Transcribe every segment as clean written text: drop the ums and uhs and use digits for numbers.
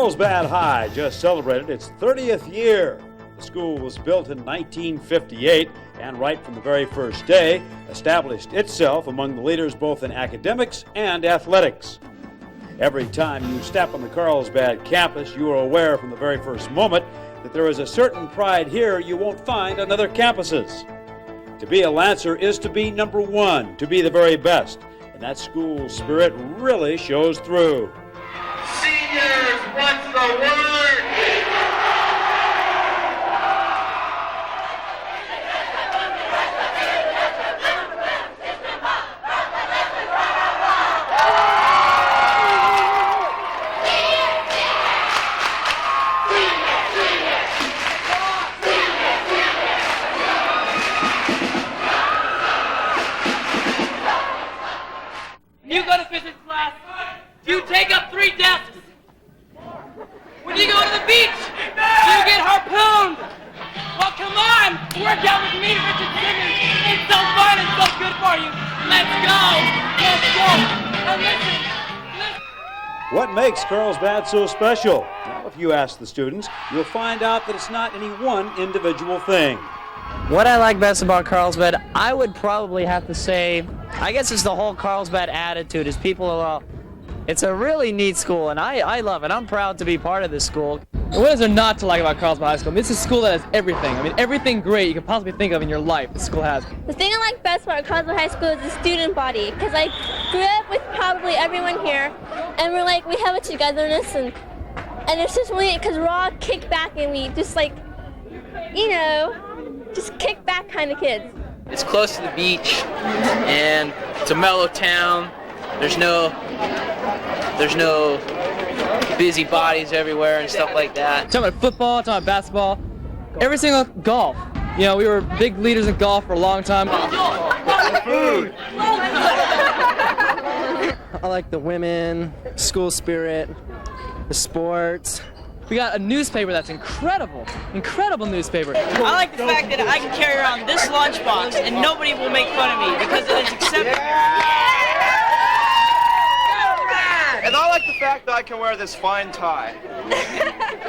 Carlsbad High just celebrated its 30th year. The school was built in 1958 and right from the very first day established itself among the leaders both in academics and athletics. Every time you step on the Carlsbad campus, you are aware from the very first moment that there is a certain pride here you won't find on other campuses. To be a Lancer is to be number one, to be the very best, and that school spirit really shows through. Seniors, what's the word? You go to physics class, you take up 3 desks. When you go to the beach, you get harpooned. Well, come on, work out with me, Richard Simmons. It's so fun and so good for you. Let's go. And listen. What makes Carlsbad so special? Well, if you ask the students, you'll find out that it's not any one individual thing. What I like best about Carlsbad, I would probably have to say, I guess it's the whole Carlsbad attitude. Is people are all, it's a really neat school, and I love it. I'm proud to be part of this school. What is there not to like about Carlsbad High School? This is a school that has everything. I mean, everything great you could possibly think of in your life, the school has. The thing I like best about Carlsbad High School is the student body, because I grew up with probably everyone here, and we're like, we have a togetherness, and it's just really, because we're all kick back, and we just like, you know, just kick back kind of kids. It's close to the beach, and it's a mellow town. There's no busy bodies everywhere and stuff like that. Talking about football, talking about basketball, every single golf. You know, we were big leaders in golf for a long time. Food. I like the women, school spirit, the sports. We got a newspaper that's incredible newspaper. I like the fact that I can carry around this lunchbox and nobody will make fun of me because it is accepted. And I like the fact that I can wear this fine tie.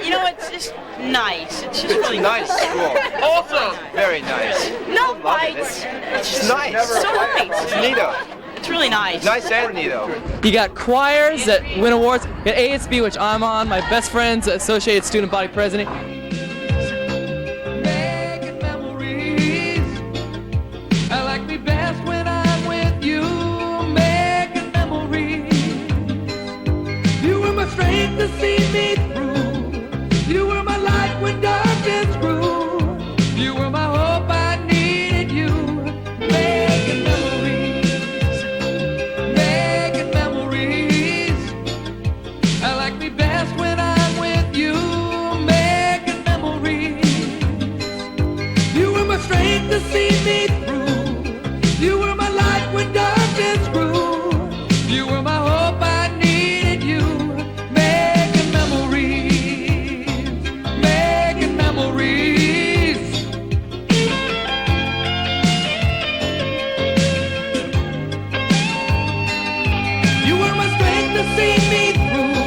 You know, it's just nice. It's just really Nice school. Also very nice. No fights. It's just Nice. so nice. It's neato. It's really nice. Nice and neato. You got choirs that win awards. You got ASB, which I'm on. My best friend's Associated Student Body President. Making memories. I like me best when I'm with you. Making memories. You were my strength to see me through. You were my light when darkness grew. You were my hope, I needed you. Making memories. Making memories. I like me best when I'm with you. Making memories. You were my strength to see me through. You were my light when darkness grew. You were my hope, I needed you. Making memories. Making memories. You were my strength to see me through.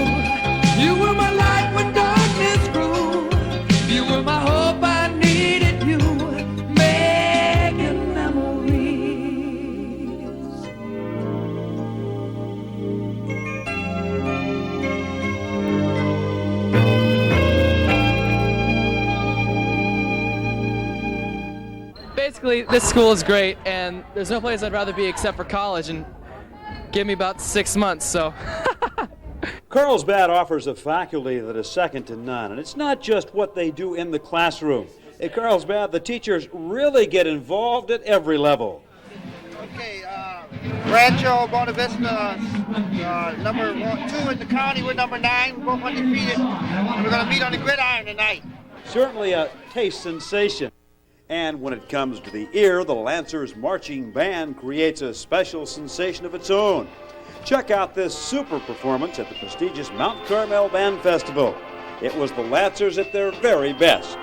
You were my light when darkness grew. You were my hope, I needed you. Making memories. Basically, this school is great, and there's no place I'd rather be except for college, and give me about 6 months, so. Carlsbad offers a faculty that is second to none, and it's not just what they do in the classroom. At Carlsbad, the teachers really get involved at every level. Okay, Rancho, Buena Vista, number 2 in the county. We're number 9. We're both undefeated. And we're going to meet on the gridiron tonight. Certainly a taste sensation. And when it comes to the ear, the Lancers Marching Band creates a special sensation of its own. Check out this super performance at the prestigious Mount Carmel Band Festival. It was the Lancers at their very best.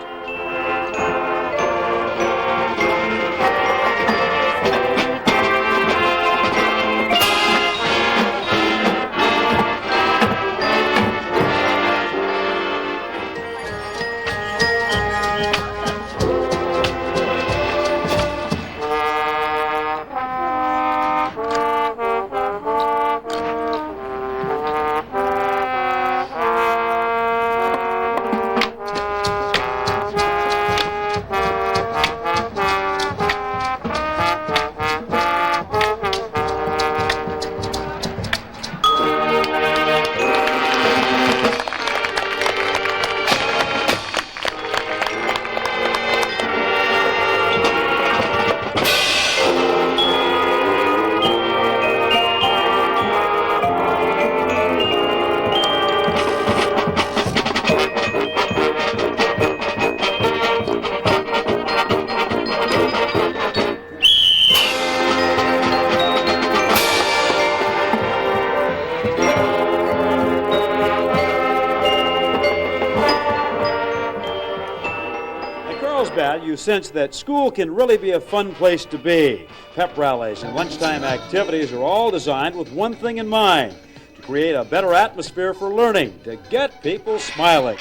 Carlsbad, you sense that school can really be a fun place to be. Pep rallies and lunchtime activities are all designed with one thing in mind: to create a better atmosphere for learning, to get people smiling.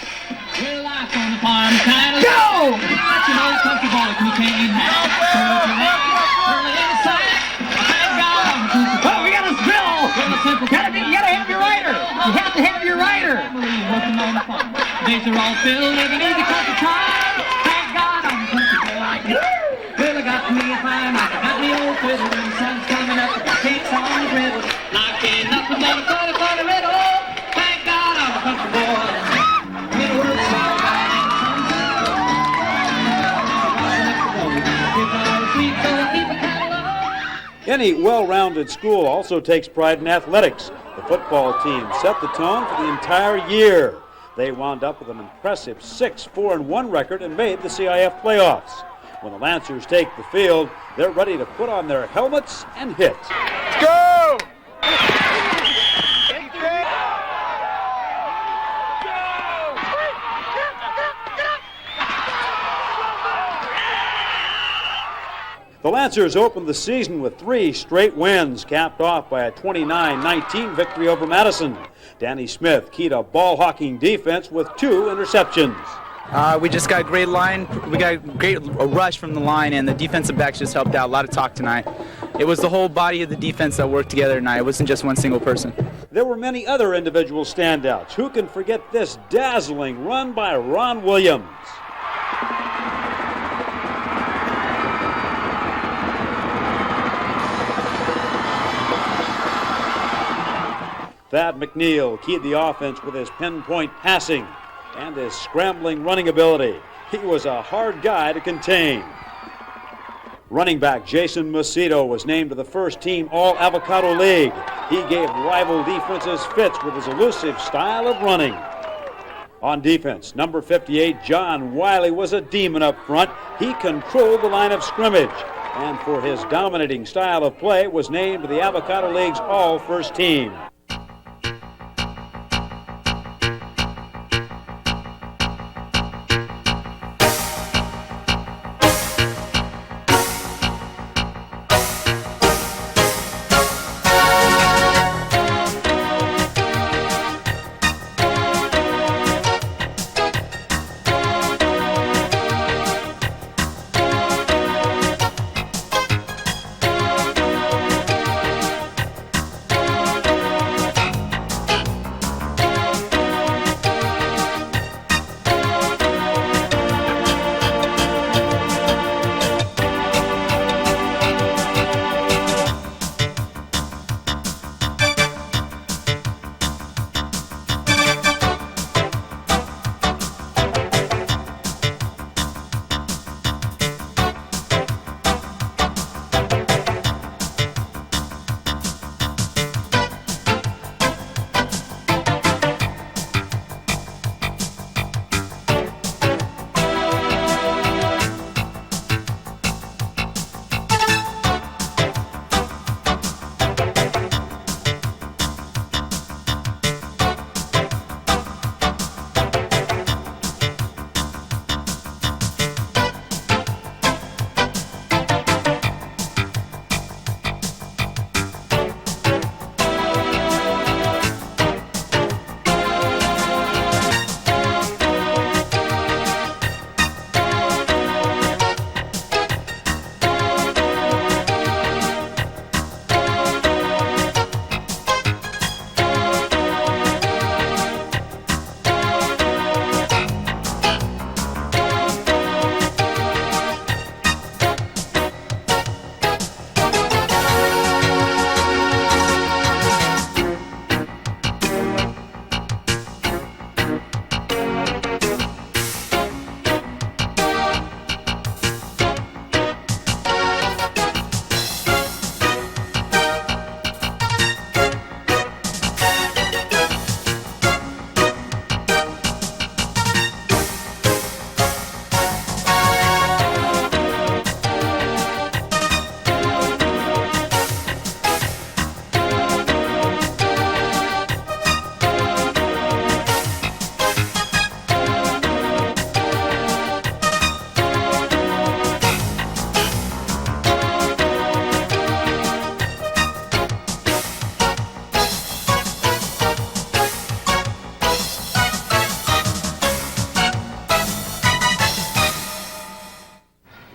Well, life on the farm kind of go! But you know it's comfortable if you can't eat half. Early inside, thank God. Oh, we got a spill! You gotta have your rider! You have to have your rider! Working on the farm. Days are all filled, living easy, country time. Thank God I'm a country boy. Well, I got me a fine, I got me old fiddle, and the sun's coming up, the cakes on the griddle. Like ain't nothing but a funny riddle. Thank God I'm a country boy. It works all right. Any well-rounded school also takes pride in athletics. The football team set the tone for the entire year. They wound up with an impressive 6-4-1 record and made the CIF playoffs. When the Lancers take the field, they're ready to put on their helmets and hit. Go! The Lancers opened the season with 3 straight wins, capped off by a 29-19 victory over Madison. Danny Smith keyed a ball-hawking defense with 2 interceptions. We just got a great line. We got a great rush from the line, and the defensive backs just helped out. A lot of talk tonight. It was the whole body of the defense that worked together tonight. It wasn't just one single person. There were many other individual standouts. Who can forget this dazzling run by Ron Williams? Thad McNeil keyed the offense with his pinpoint passing and his scrambling running ability. He was a hard guy to contain. Running back Jason Macedo was named to the first-team All-Avocado League. He gave rival defenses fits with his elusive style of running. On defense, number 58, John Wiley, was a demon up front. He controlled the line of scrimmage, and for his dominating style of play was named to the Avocado League's All-First Team.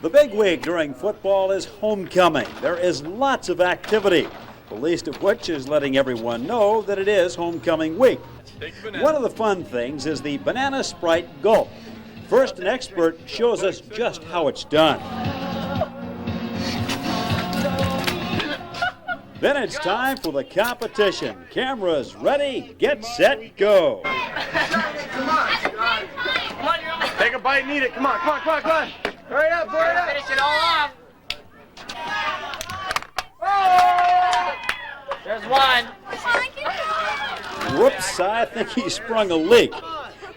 The big week during football is homecoming. There is lots of activity, the least of which is letting everyone know that it is homecoming week. One of the fun things is the banana Sprite gulp. First, an expert shows us just how it's done. Then it's time for the competition. Cameras ready, get set, go. Come on. Take a bite and eat it. Come on. Hurry up. Finish it all off. There's one. Whoops, I think he sprung a leak.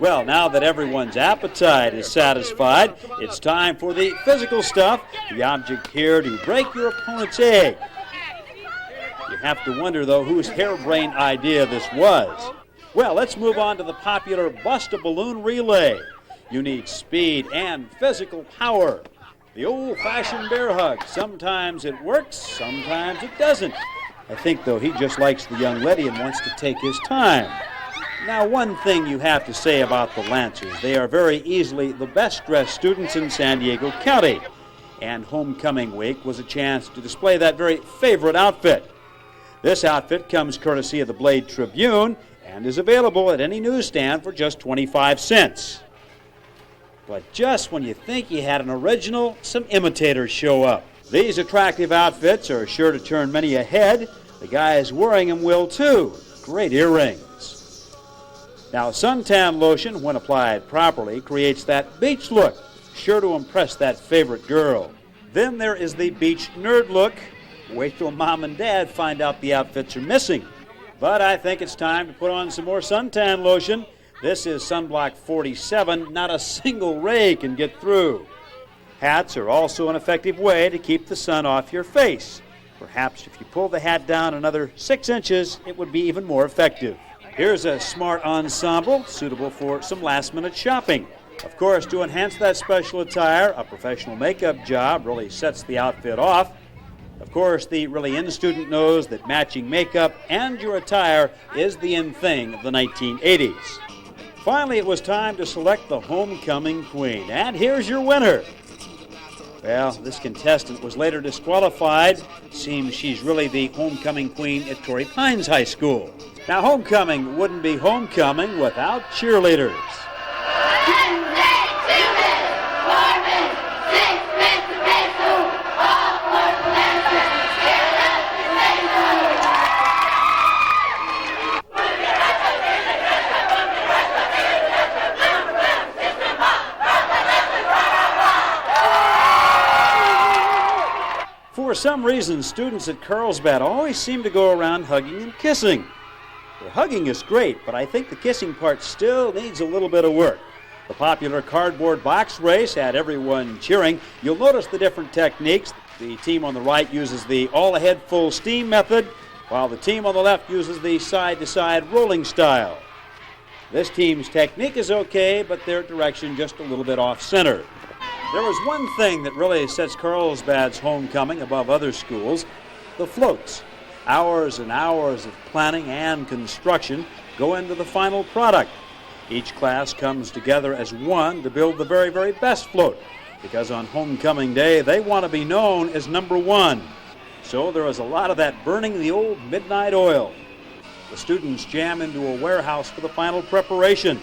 Well, now that everyone's appetite is satisfied, it's time for the physical stuff, the object here to break your opponent's egg. You have to wonder, though, whose harebrained idea this was. Well, let's move on to the popular Bust-a-Balloon relay. You need speed and physical power. The old-fashioned bear hug. Sometimes it works, sometimes it doesn't. I think, though, he just likes the young lady and wants to take his time. Now, one thing you have to say about the Lancers, they are very easily the best-dressed students in San Diego County. And homecoming week was a chance to display that very favorite outfit. This outfit comes courtesy of the Blade Tribune and is available at any newsstand for just 25 cents. But just when you think you had an original, some imitators show up. These attractive outfits are sure to turn many ahead. The guys wearing them will too. Great earrings. Now, suntan lotion, when applied properly, creates that beach look, sure to impress that favorite girl. Then there is the beach nerd look. Wait till Mom and Dad find out the outfits are missing. But I think it's time to put on some more suntan lotion. This is Sunblock 47. Not a single ray can get through. Hats are also an effective way to keep the sun off your face. Perhaps if you pull the hat down another 6 inches, it would be even more effective. Here's a smart ensemble suitable for some last-minute shopping. Of course, to enhance that special attire, a professional makeup job really sets the outfit off. Of course, the really in student knows that matching makeup and your attire is the in thing of the 1980s. Finally, it was time to select the homecoming queen. And here's your winner. Well, this contestant was later disqualified. Seems she's really the homecoming queen at Torrey Pines High School. Now, homecoming wouldn't be homecoming without cheerleaders. For some reason, students at Carlsbad always seem to go around hugging and kissing. The hugging is great, but I think the kissing part still needs a little bit of work. The popular cardboard box race had everyone cheering. You'll notice the different techniques. The team on the right uses the all-ahead full steam method, while the team on the left uses the side-to-side rolling style. This team's technique is okay, but their direction just a little bit off-center. There was one thing that really sets Carlsbad's homecoming above other schools, the floats. Hours and hours of planning and construction go into the final product. Each class comes together as one to build the very, very best float, because on homecoming day, they want to be known as number one. So there is a lot of that burning the old midnight oil. The students jam into a warehouse for the final preparation.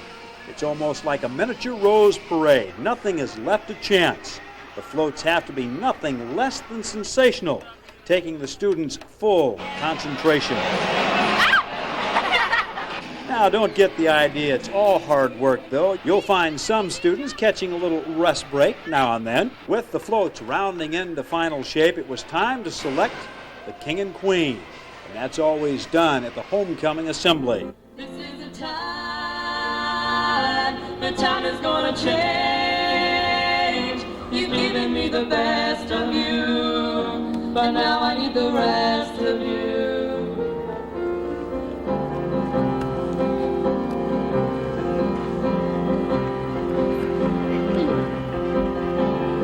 It's almost like a miniature rose parade. Nothing is left to chance. The floats have to be nothing less than sensational, taking the students' full concentration. Now, don't get the idea it's all hard work, though. You'll find some students catching a little rest break now and then. With the floats rounding into final shape, it was time to select the king and queen. And that's always done at the homecoming assembly. This is the time is gonna change. You've given me the best of you, but now I need the rest of you.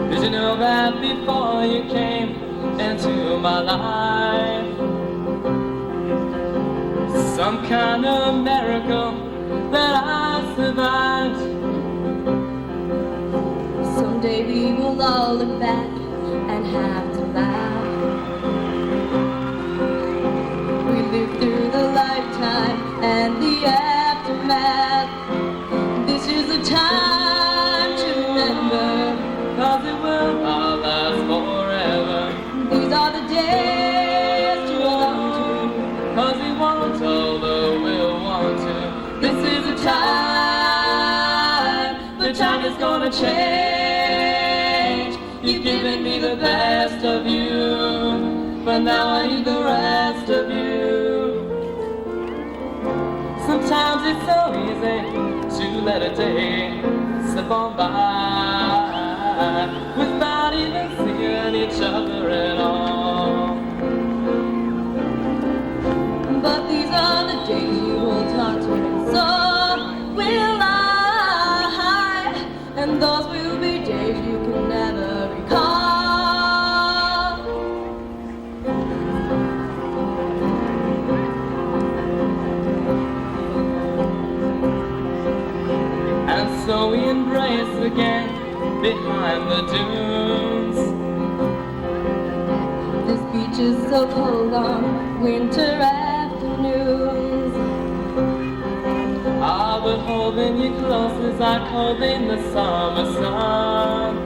Did you know that before you came into my life, some kind of miracle that I survived? Some someday we will all look back and have to laugh. We lived through the lifetime and the aftermath. This is the time to remember, 'cause it will not last forever. These are the days to hold on to, 'cause we won't, although we'll want to. This is the time is gonna change. You've given me the best of you, but now I need the rest of you. Sometimes it's so easy to let a day slip on by without even seeing each other at all. But these are the days you hold on to, and so will I. And those will be days you can never recall. And so we embrace again behind the dunes. This beach is so cold on winter afternoons. I would holding you close as I holding the summer sun.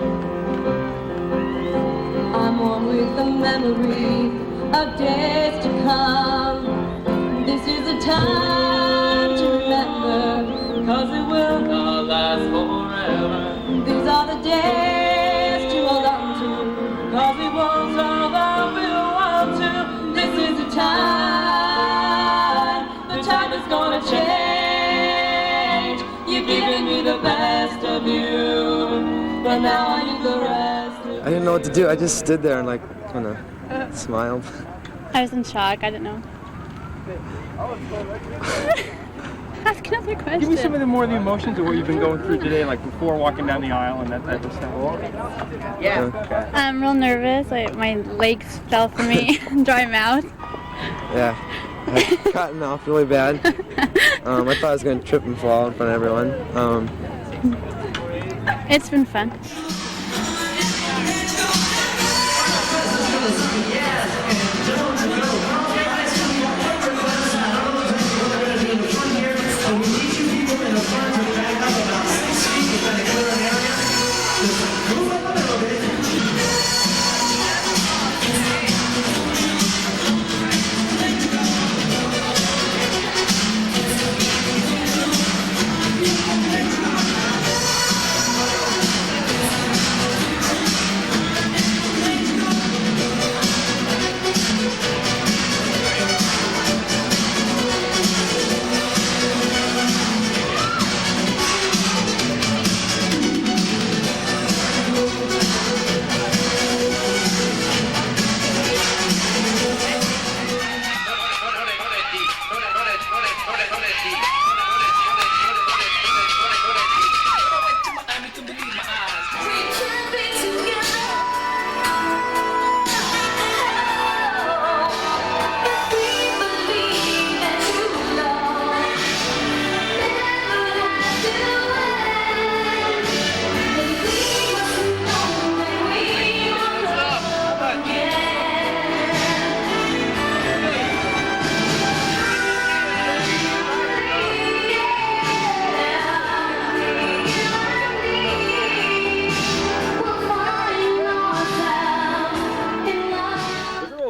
I'm warm with the memory of days to come. This is the time to remember, 'cause it will not last forever. These are the days to hold on to, 'cause we won't, although we'll want to. This is the time is gonna change. You've given me the best of you, but now I need the rest of you. I didn't know what to do. I just stood there and like kind of smiled. I was in shock. I didn't know. Ask another question. Give me some of the more of the emotions of what you've been going through today, like before walking down the aisle and that type of stuff. Yeah. I'm real nervous. My legs fell for me. Dry mouth. Yeah. I had gotten off really bad. I thought I was going to trip and fall in front of everyone. It's been fun.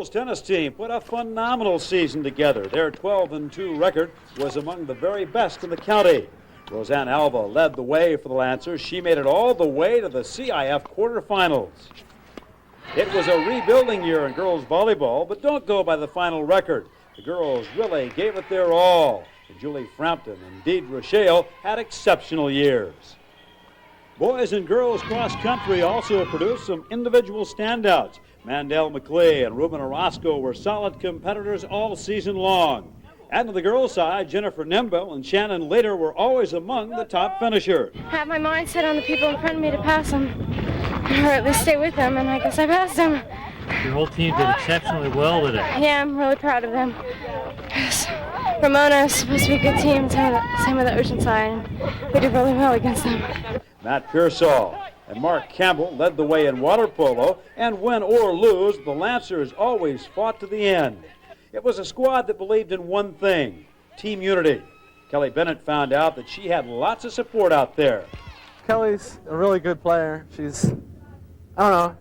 Tennis team put a phenomenal season together. Their 12-2 record was among the very best in the county. Roseanne Alva led the way for the Lancers. She made it all the way to the CIF quarterfinals. It was a rebuilding year in girls volleyball, but don't go by the final record. The girls really gave it their all. And Julie Frampton and Deidre Shale had exceptional years. Boys and girls cross country also produced some individual standouts. Mandel McClee and Ruben Orozco were solid competitors all season long. And on the girls' side, Jennifer Nimble and Shannon Later were always among the top finishers. Have my mind set on the people in front of me to pass them, or at least stay with them, and I guess I passed them. Your whole team did exceptionally well today. Yeah, I'm really proud of them. Ramona is supposed to be a good team, same with the Oceanside, and we did really well against them. Matt Pearsall And Mark Campbell led the way in water polo, and win or lose, the Lancers always fought to the end. It was a squad that believed in one thing, team unity. Kelly Bennett found out that she had lots of support out there. Kelly's a really good player. She's, I don't know,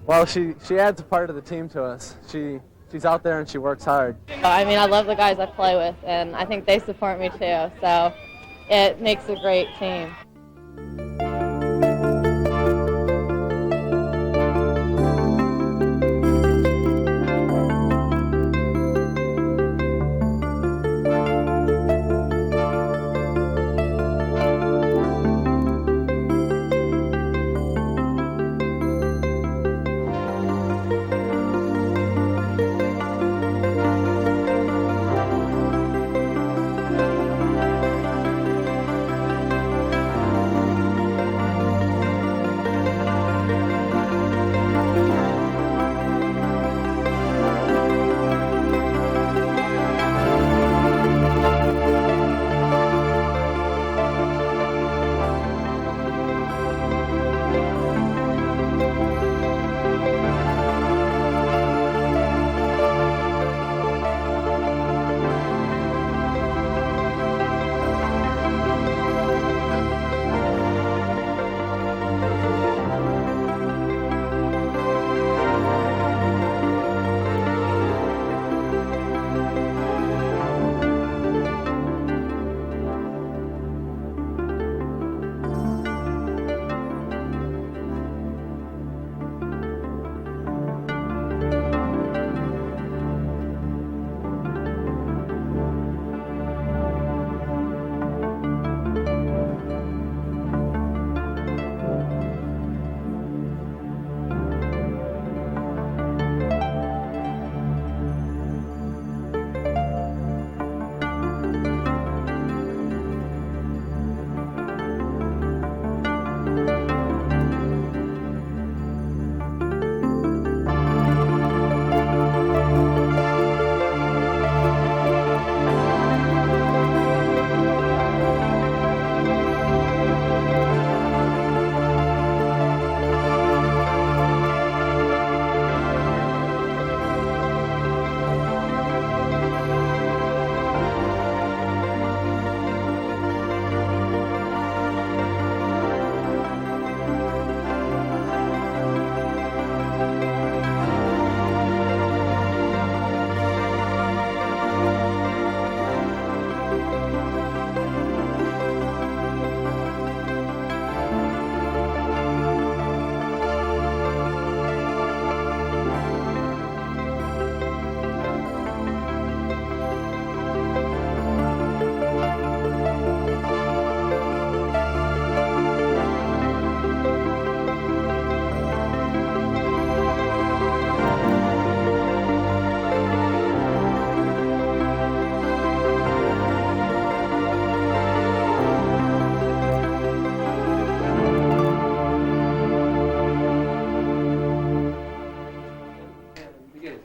well, she adds a part of the team to us. She's out there and she works hard. I mean, I love the guys I play with, and I think they support me too, so it makes a great team.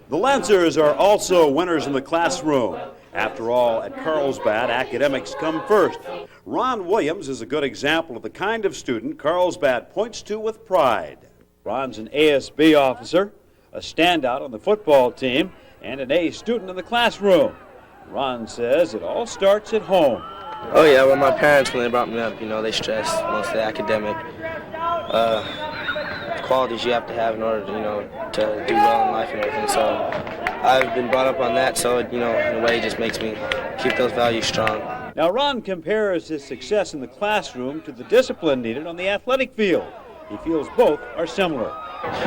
The Lancers are also winners in the classroom. After all, at Carlsbad, academics come first. Ron Williams is a good example of the kind of student Carlsbad points to with pride. Ron's an ASB officer, a standout on the football team, and an A student in the classroom. Ron says it all starts at home. Oh yeah, well my parents, when they brought me up, they stressed mostly academic qualities you have to have in order to do well in life and everything. So I've been brought up on that, so in a way it just makes me keep those values strong. Now Ron compares his success in the classroom to the discipline needed on the athletic field. He feels both are similar.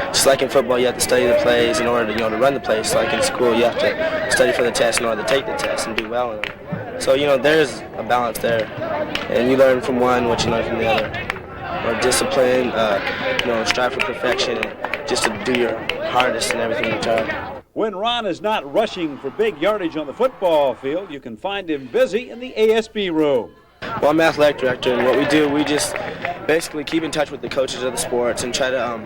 Just like in football, you have to study the plays in order to run the plays. Like in school, you have to study for the test in order to take the test and do well in them. So there's a balance there, and you learn from one what you learn from the other. Or discipline, strive for perfection, and just to do your hardest in everything you try. When Ron is not rushing for big yardage on the football field, you can find him busy in the ASB room. Well, I'm athletic director, and what we do, we just basically keep in touch with the coaches of the sports and try to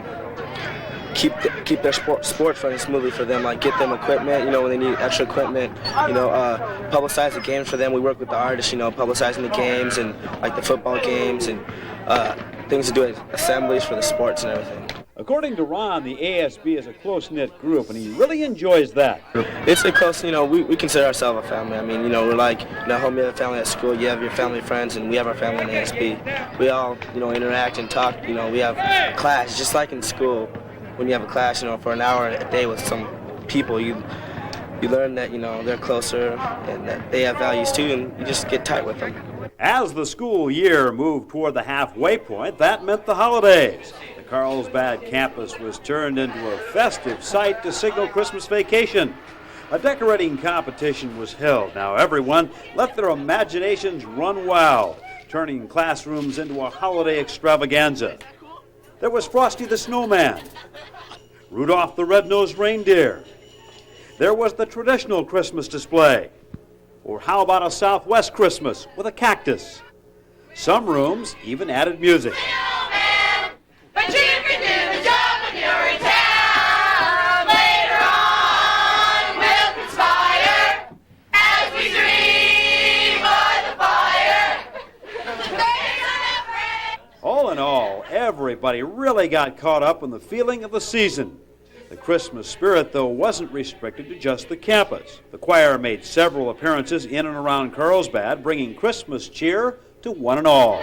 keep their sports running smoothly for them, like get them equipment, when they need extra equipment, publicize the games for them. We work with the artists, publicizing the games and like the football games and things to do at assemblies for the sports and everything. According to Ron, the ASB is a close-knit group, and he really enjoys that. It's a close, we consider ourselves a family. I mean, we're like, home, you have a family at school, you have your family friends, and we have our family in the ASB. We all, interact and talk, we have class, just like in school. When you have a class, for an hour a day with some people, you learn that, they're closer and that they have values too, and you just get tight with them. As the school year moved toward the halfway point, that meant the holidays. The Carlsbad campus was turned into a festive site to signal Christmas vacation. A decorating competition was held. Now everyone let their imaginations run wild, turning classrooms into a holiday extravaganza. There was Frosty the Snowman, Rudolph the Red-Nosed Reindeer. There was the traditional Christmas display. Or how about a Southwest Christmas with a cactus? Some rooms even added music. But you can do the job when you're in town. Later on, we'll conspire as we dream by the fire. All in all, everybody really got caught up in the feeling of the season. The Christmas spirit, though, wasn't restricted to just the campus. The choir made several appearances in and around Carlsbad, bringing Christmas cheer to one and all.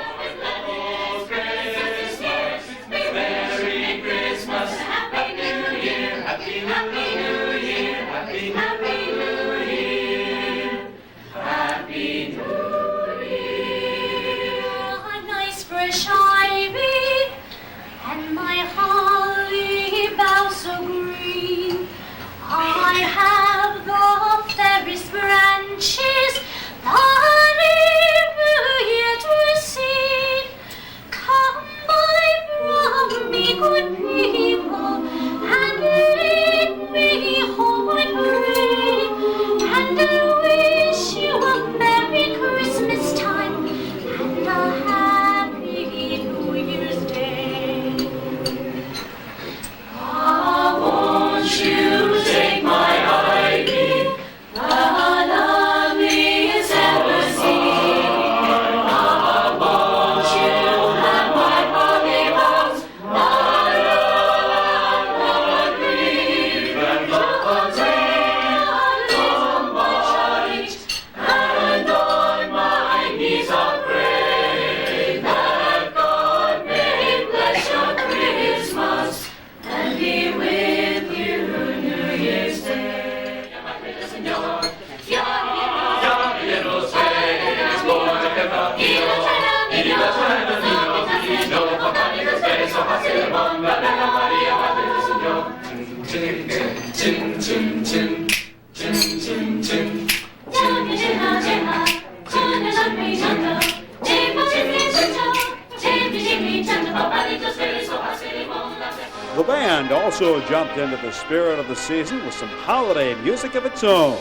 I have the fairest branches that ever yet were seen. Come buy from me, good people, and lead me home, I pray. And I wish you a Merry Christmas time and a Happy New Year's Day. I want you. The band also jumped into the spirit of the season with some holiday music of its own.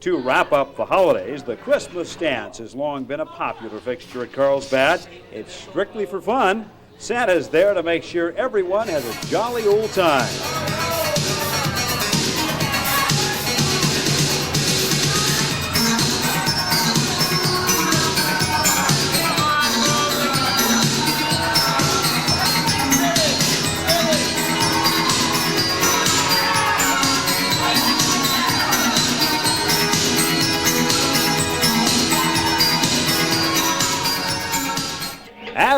To wrap up the holidays, the Christmas dance has long been a popular fixture at Carlsbad. It's strictly for fun. Santa's there to make sure everyone has a jolly old time.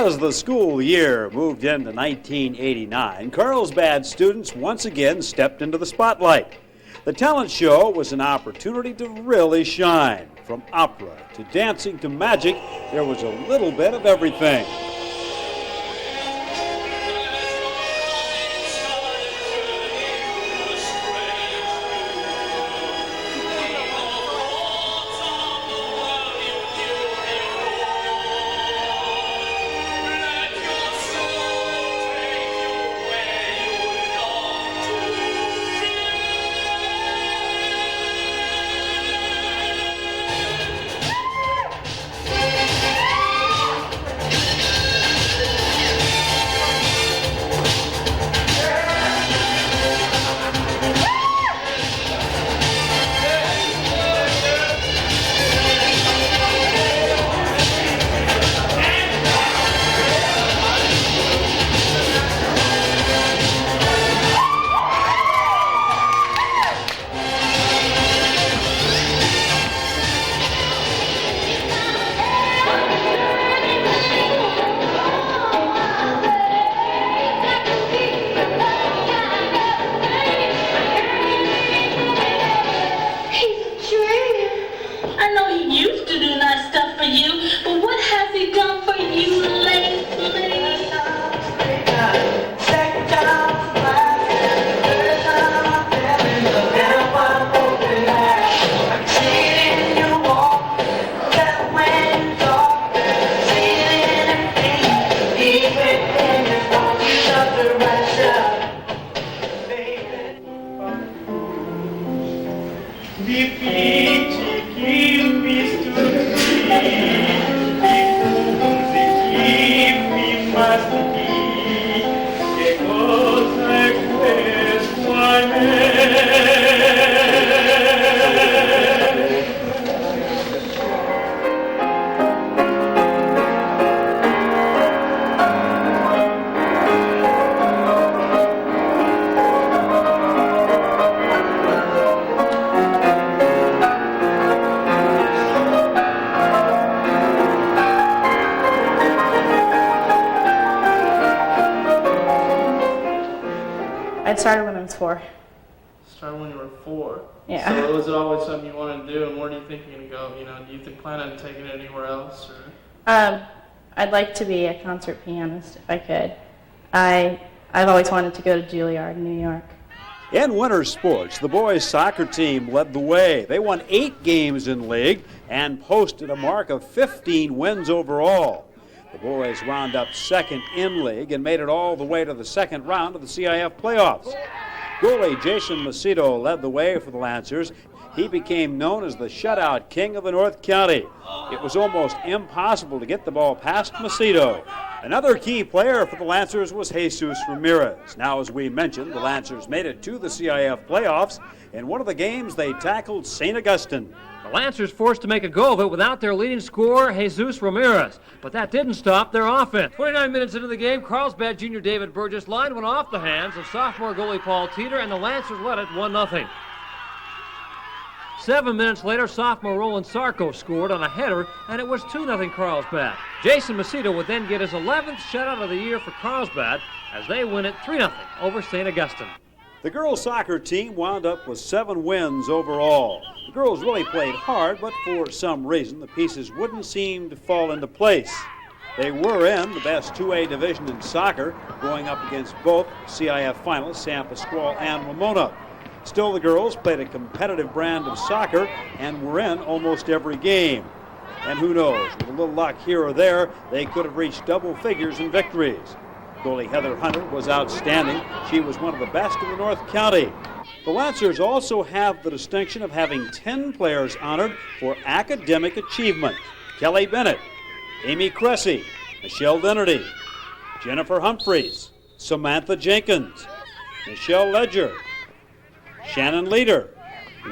As the school year moved into 1989, Carlsbad students once again stepped into the spotlight. The talent show was an opportunity to really shine. From opera to dancing to magic, there was a little bit of everything. I started when I was 4. Started when you were 4? Yeah. So was it always something you wanted to do, and where do you think you're going to go? You know, do you plan on taking it anywhere else? Or? I'd like to be a concert pianist if I could. I've always wanted to go to Juilliard in New York. In winter sports, the boys' soccer team led the way. They won 8 games in league and posted a mark of 15 wins overall. The boys wound up second in league and made it all the way to the second round of the CIF playoffs. Goalie Jason Macedo led the way for the Lancers. He became known as the shutout king of the North County. It was almost impossible to get the ball past Macedo. Another key player for the Lancers was Jesus Ramirez. Now, as we mentioned, the Lancers made it to the CIF playoffs. In one of the games, they tackled St. Augustine. The Lancers forced to make a go of it without their leading scorer, Jesus Ramirez. But that didn't stop their offense. 29 minutes into the game, Carlsbad junior David Burgess line went off the hands of sophomore goalie Paul Teeter, and the Lancers led it 1-0. 7 minutes later, sophomore Roland Sarko scored on a header, and it was 2-0 Carlsbad. Jason Macedo would then get his 11th shutout of the year for Carlsbad as they win it 3-0 over St. Augustine. The girls' soccer team wound up with 7 wins overall. The girls really played hard, but for some reason the pieces wouldn't seem to fall into place. They were in the best 2A division in soccer, going up against both CIF finalists San Pasqual and Ramona. Still, the girls played a competitive brand of soccer and were in almost every game. And who knows, with a little luck here or there, they could have reached double figures in victories. Goalie Heather Hunter was outstanding. She was one of the best in the North County. The Lancers also have the distinction of having 10 players honored for academic achievement. Kelly Bennett, Amy Cressy, Michelle Leonardy, Jennifer Humphreys, Samantha Jenkins, Michelle Ledger, Shannon Leader,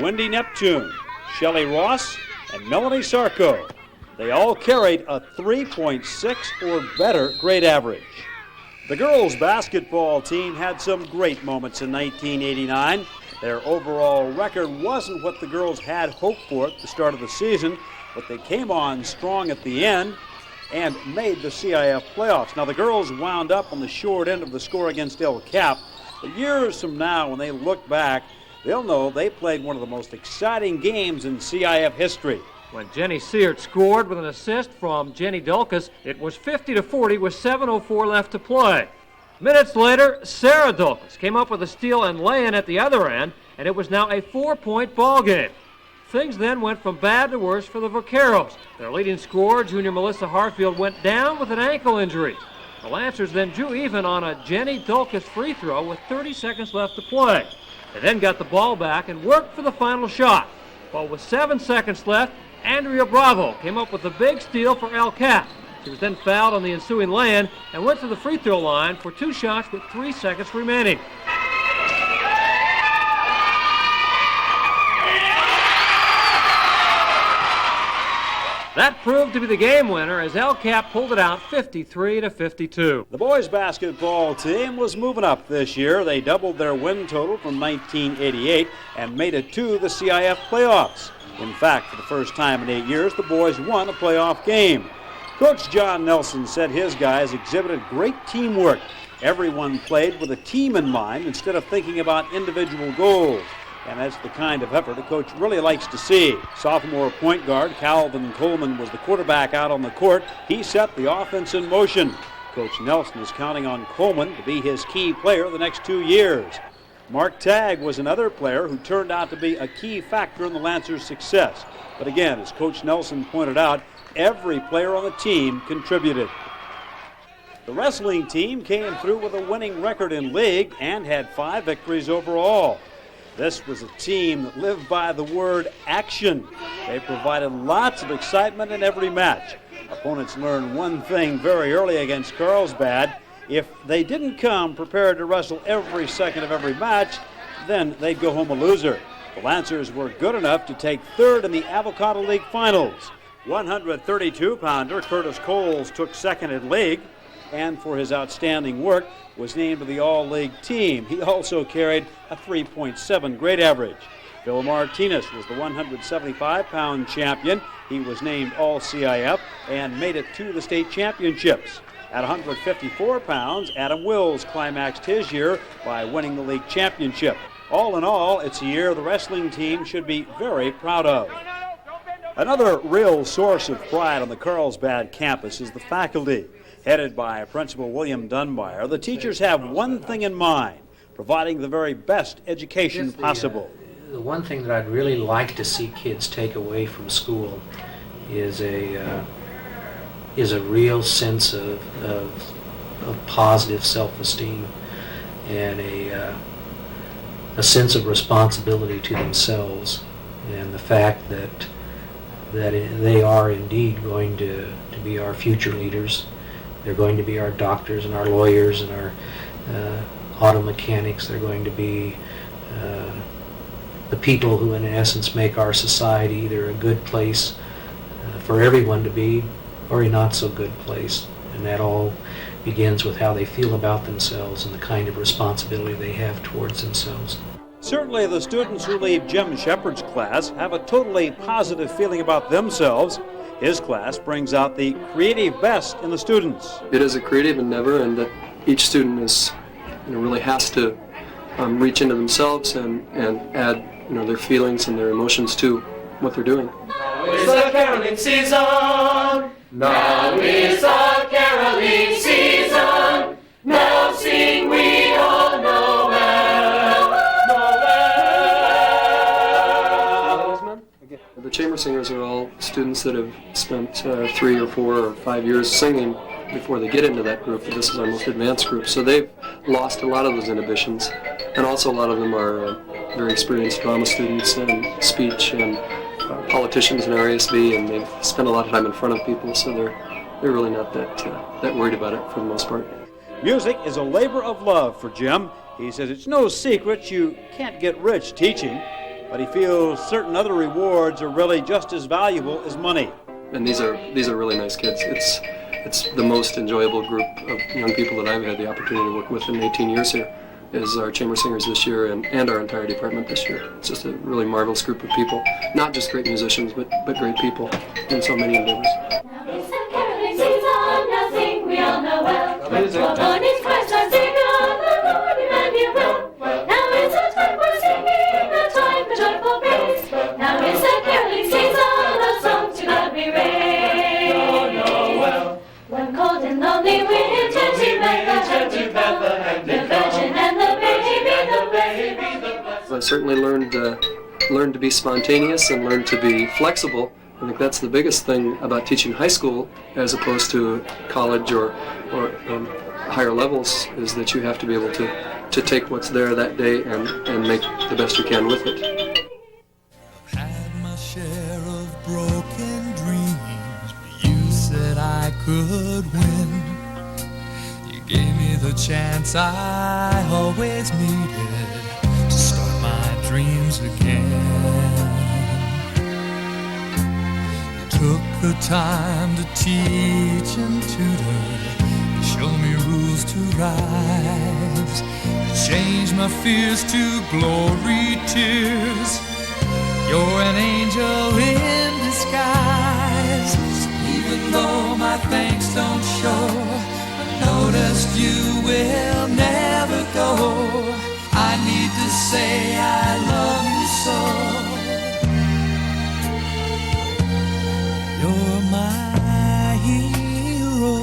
Wendy Neptune, Shelley Ross, and Melanie Sarko. They all carried a 3.6 or better grade average. The girls' basketball team had some great moments in 1989. Their overall record wasn't what the girls had hoped for at the start of the season, but they came on strong at the end and made the CIF playoffs. Now, the girls wound up on the short end of the score against El Cap. But years from now, when they look back, they'll know they played one of the most exciting games in CIF history. When Jenny Seart scored with an assist from Jenny Dulcas, it was 50-40 with 7:04 left to play. Minutes later, Sarah Dulcas came up with a steal and lay-in at the other end, and it was now a 4-point ball game. Things then went from bad to worse for the Vaqueros. Their leading scorer, junior Melissa Hartfield, went down with an ankle injury. The Lancers then drew even on a Jenny Dulcas free throw with 30 seconds left to play. They then got the ball back and worked for the final shot. But with 7 seconds left, Andrea Bravo came up with a big steal for El Cap. She was then fouled on the ensuing lay-in and went to the free throw line for 2 shots with 3 seconds remaining. That proved to be the game winner as El Cap pulled it out 53-52. The boys' basketball team was moving up this year. They doubled their win total from 1988 and made it to the CIF playoffs. In fact, for the first time in 8 years, the boys won a playoff game. Coach John Nelson said his guys exhibited great teamwork. Everyone played with a team in mind instead of thinking about individual goals. And that's the kind of effort a coach really likes to see. Sophomore point guard Calvin Coleman was the quarterback out on the court. He set the offense in motion. Coach Nelson is counting on Coleman to be his key player the next 2 years. Mark Tagg was another player who turned out to be a key factor in the Lancers' success. But again, as Coach Nelson pointed out, every player on the team contributed. The wrestling team came through with a winning record in league and had 5 victories overall. This was a team that lived by the word action. They provided lots of excitement in every match. Opponents learned one thing very early against Carlsbad. If they didn't come prepared to wrestle every second of every match, then they'd go home a loser. The Lancers were good enough to take third in the Avocado League Finals. 132-pounder Curtis Coles took second in league, and for his outstanding work was named to the All-League team. He also carried a 3.7 grade average. Phil Martinez was the 175-pound champion. He was named All-CIF and made it to the state championships. At 154 pounds, Adam Wills climaxed his year by winning the league championship. All in all, it's a year the wrestling team should be very proud of. Another real source of pride on the Carlsbad campus is the faculty. Headed by Principal William Dunbar, the teachers have one thing in mind, providing the very best education possible. The one thing that I'd really like to see kids take away from school is a real sense of positive self-esteem and a sense of responsibility to themselves, and the fact that they are indeed going to be our future leaders. They're going to be our doctors and our lawyers and our auto mechanics. They're going to be the people who in essence make our society either a good place for everyone to be or a not so good place. And that all begins with how they feel about themselves and the kind of responsibility they have towards themselves. Certainly the students who leave Jim Shepard's class have a totally positive feeling about themselves. His class brings out the creative best in the students. It is a creative endeavor, and each student is, really has to reach into themselves and add, their feelings and their emotions to what they're doing. Now is the caroling season. Now is the caroling season. Now sing we all Noel, Noel. The chamber singers are all students that have spent 3 or 4 or 5 years singing before they get into that group. This is our most advanced group, so they've lost a lot of those inhibitions, and also a lot of them are very experienced drama students and speech and politicians in our ASB, and they've spent a lot of time in front of people, so they're really not that worried about it for the most part. Music is a labor of love for Jim. He says it's no secret you can't get rich teaching, but he feels certain other rewards are really just as valuable as money. And these are really nice kids. It's the most enjoyable group of young people that I've had the opportunity to work with in 18 years here, is our chamber singers this year and our entire department this year. It's just a really marvelous group of people. Not just great musicians, but great people in so many endeavors. I certainly learned to be spontaneous and learned to be flexible. I think that's the biggest thing about teaching high school as opposed to college or higher levels, is that you have to be able to take what's there that day and make the best you can with it. I've had my share of broken dreams, but you said I could win. You gave me the chance I always needed to start my dreams again. You took the time to teach and tutor, to show me rules to rise, to change my fears to glory tears. You're an angel in disguise. So even though my thanks don't show, I noticed you will never go. I need to say I love you so. You're my hero.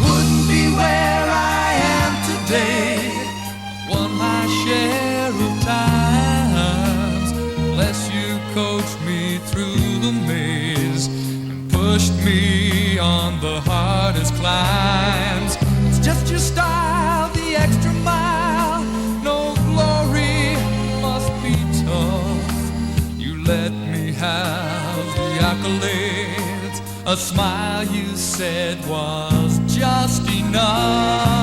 Wouldn't be where I am today. I've won my share of times, unless you coached me through the maze and pushed me on the hardest climbs. It's just your style, the extra mile. No glory must be tough. You let me have the accolades. A smile you said was just enough.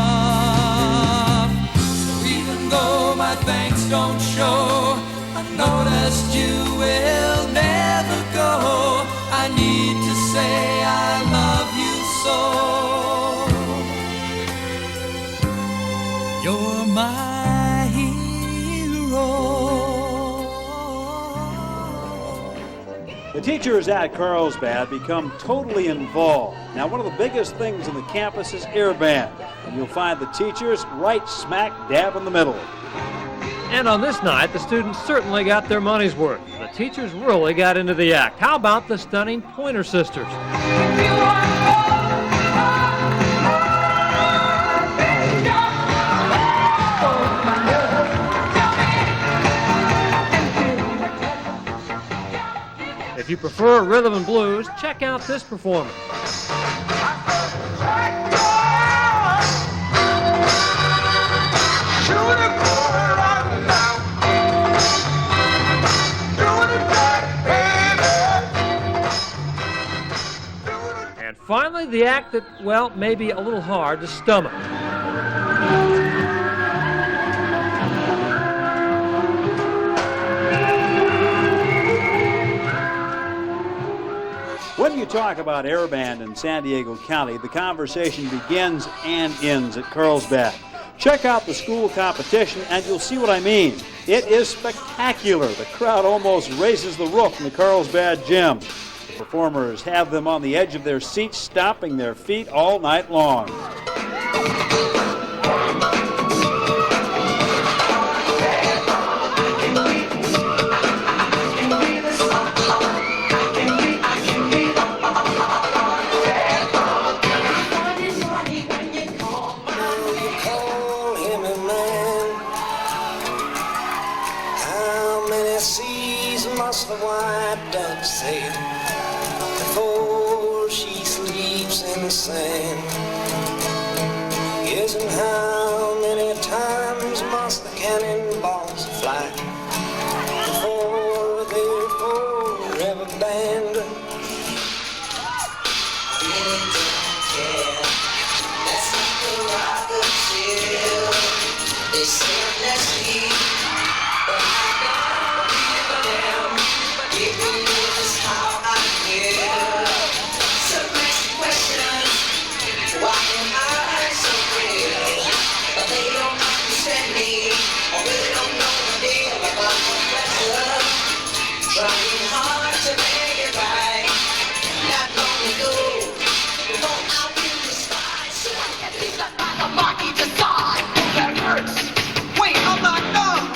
So even though my thanks don't show, I noticed you will never go. I need to say I love you so. You're my hero. The teachers at Carlsbad become totally involved. Now, one of the biggest things on the campus is air band, and you'll find the teachers right smack dab in the middle. And on this night, the students certainly got their money's worth. The teachers really got into the act. How about the stunning Pointer Sisters? If you prefer rhythm and blues, check out this performance. And finally, the act that, well, may be a little hard to stomach. When you talk about air band in San Diego County, the conversation begins and ends at Carlsbad. Check out the school competition and you'll see what I mean. It is spectacular. The crowd almost raises the roof in the Carlsbad gym. The performers have them on the edge of their seats, stomping their feet all night long. The white duck said before she sleeps in the sand. days and how many times must the cannonballs fly before they're forever banned? Really don't care. That's not the rocket feel. They say I'm less sweet, but I don't give a damn. Give me this how I feel. Some nasty questions. Why am I so real? But they don't understand me, or really don't know the deal about my pressure. Trying hard to make it right. Not long ago, before I win the sky, so I can be like a monkey to die. That hurts. Wait, I'm not done.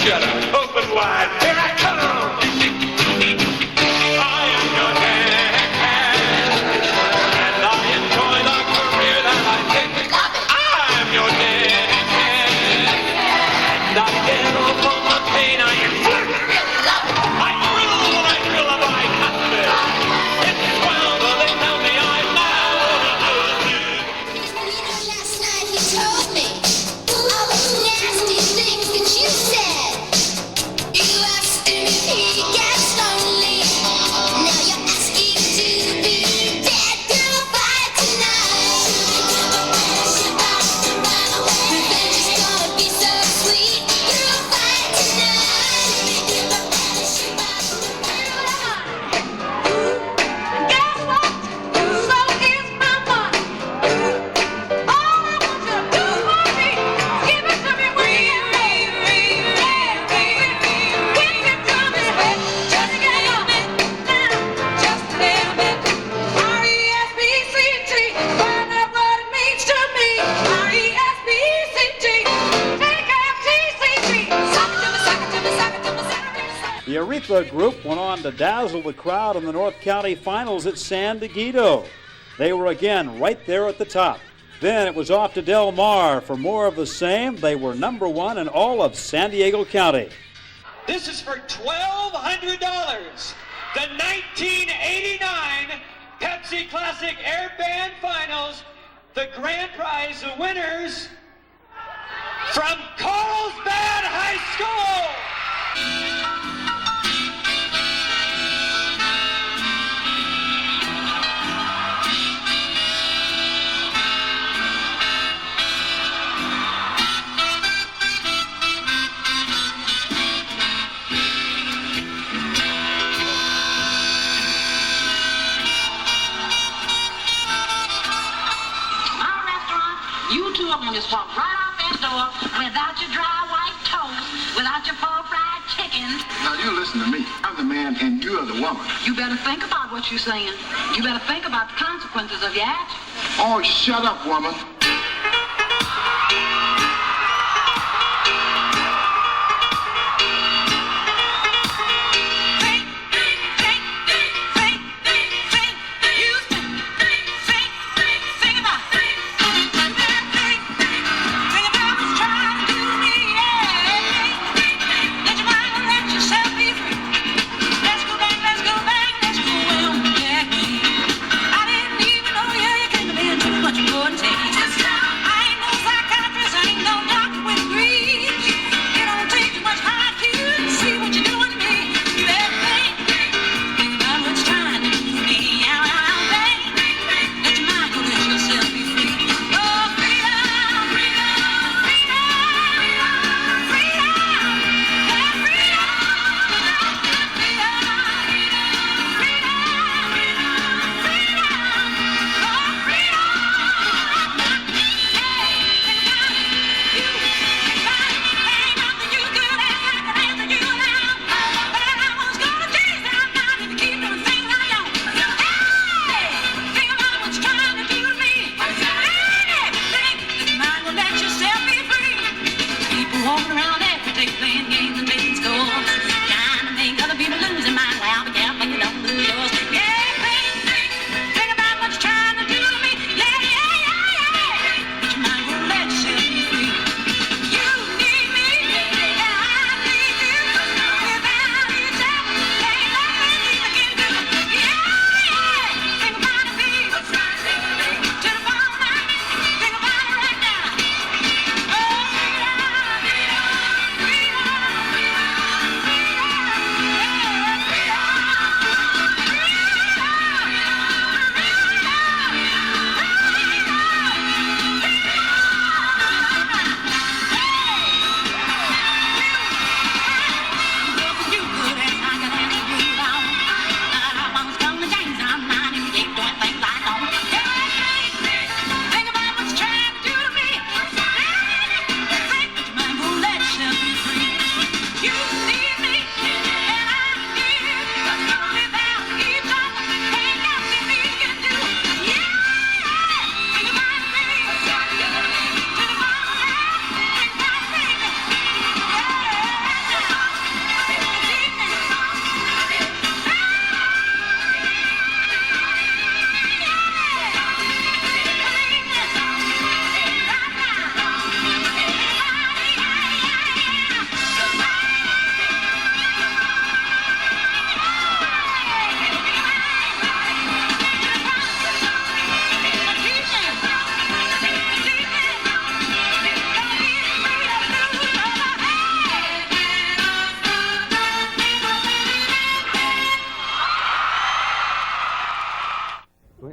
Shut up. Open wide. Here I come. I am your dad, and I enjoy the career that I take. I'm your dad, and I get over the pain I inflict. I thrill when I drill a my husband. It's swell, though they tell me I'm now. Last night he told me all those nasty things that you said. You asked him if he gets lonely. Now you're asking to be dead. Girl, fight tonight. Revenge is gonna be so sweet. Girl, fight tonight. Guess what? So is my money. All I want you to do for me is give it to me when you get ready. When you get to me, just a little bit, just a little bit. R-E-S-P-C-T, find out what it means to me. R-E-S-P-C-T, take F-T-C-T. Suck it to me, suck it to me, suck it to me, suck it to me. The Aretha group went on to dazzle the crowd in the North County Finals at San Diego. They were again right there at the top. Then it was off to Del Mar for more of the same. They were number one in all of San Diego County. This is for $1,200. The 1989 Pepsi Classic Air Band Finals. The grand prize, the winners from Carlsbad High School. Our restaurant, you two of them just walk right out that door without your dry white toast, without your full fried chicken. Now you listen to me. I'm the man and you're the woman. You better think about what you're saying. You better think about the consequences of your actions. Oh, shut up, woman.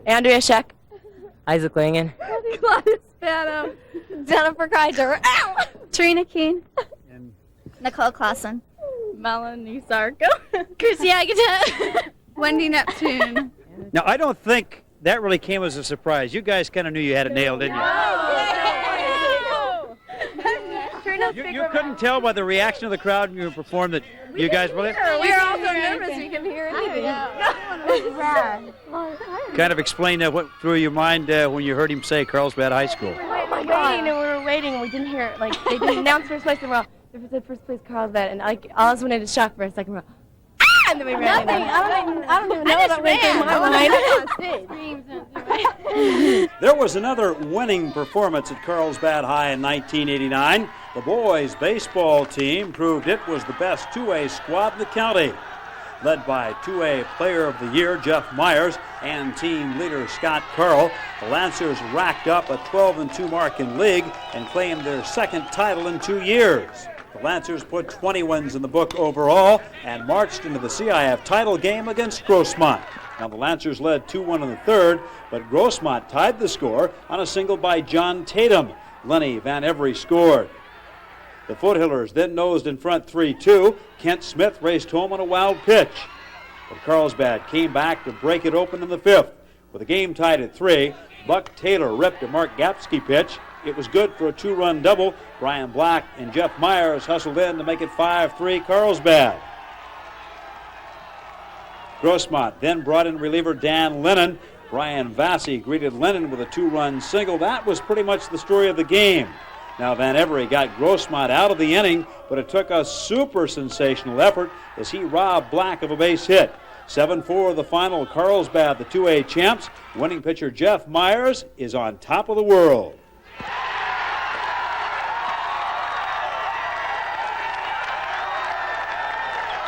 Andrea Scheck. Isaac Langen. Gladys Spano. Jennifer Kaiser. Ow! Trina Keene. Nicole Clausen. Melanie Sarko. Chrissy Agata. Wendy Neptune. Now, I don't think that really came as a surprise. You guys kind of knew you had it nailed, didn't you? You couldn't tell by the reaction of the crowd when you performed that you guys really... We were all so nervous we couldn't hear anything. Kind of explain what through your mind when you heard him say Carlsbad High School. Oh my God. We were waiting and we didn't hear it. Like, they didn't announce first place and we're all, they said first place Carlsbad, and like, all of us went into shock for a second. We're all, ah! And then we ran. Nothing. I don't even know what went through my mind. There was another winning performance at Carlsbad High in 1989. The boys' baseball team proved it was the best 2A squad in the county. Led by 2A Player of the Year Jeff Myers and team leader Scott Carl, the Lancers racked up a 12-2 mark in league and claimed their second title in 2 years. The Lancers put 20 wins in the book overall and marched into the CIF title game against Grossmont. Now the Lancers led 2-1 in the third, but Grossmont tied the score on a single by John Tatum. Lenny Van Every scored. The Foothillers then nosed in front 3-2. Kent Smith raced home on a wild pitch. But Carlsbad came back to break it open in the fifth. With the game tied at 3, Buck Taylor ripped a Mark Gapsky pitch. It was good for a 2-run double. Brian Black and Jeff Myers hustled in to make it 5-3 Carlsbad. Grossmont then brought in reliever Dan Lennon. Brian Vassy greeted Lennon with a 2-run single. That was pretty much the story of the game. Now Van Every got Grossmont out of the inning, but it took a super sensational effort as he robbed Black of a base hit. 7-4 the final. Carlsbad, the 2A champs. Winning pitcher Jeff Myers is on top of the world.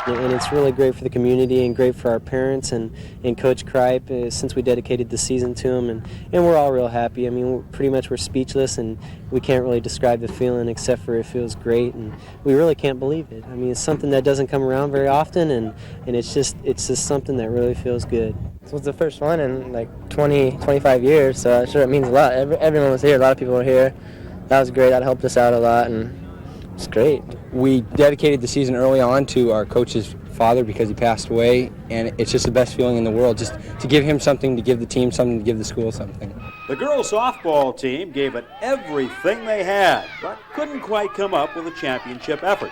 And it's really great for the community and great for our parents and Coach Kripe since we dedicated the season to him. And we're all real happy. I mean, we're speechless and we can't really describe the feeling except for it feels great. And we really can't believe it. I mean, it's something that doesn't come around very often and it's just something that really feels good. This was the first one in like 25 years, so I'm sure it means a lot. Everyone was here. A lot of people were here. That was great. That helped us out a lot, and it's great. We dedicated the season early on to our coach's father because he passed away, and it's just the best feeling in the world, just to give him something, to give the team something, to give the school something. The girls' softball team gave it everything they had, but couldn't quite come up with a championship effort.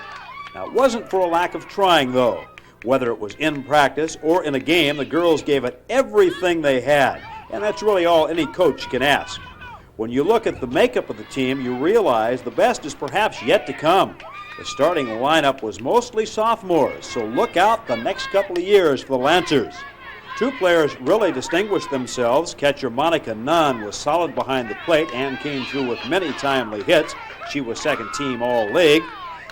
Now, it wasn't for a lack of trying, though. Whether it was in practice or in a game, the girls gave it everything they had, and that's really all any coach can ask. When you look at the makeup of the team, you realize the best is perhaps yet to come. The starting lineup was mostly sophomores, so look out the next couple of years for the Lancers. 2 players really distinguished themselves. Catcher Monica Nunn was solid behind the plate and came through with many timely hits. She was second team All-League.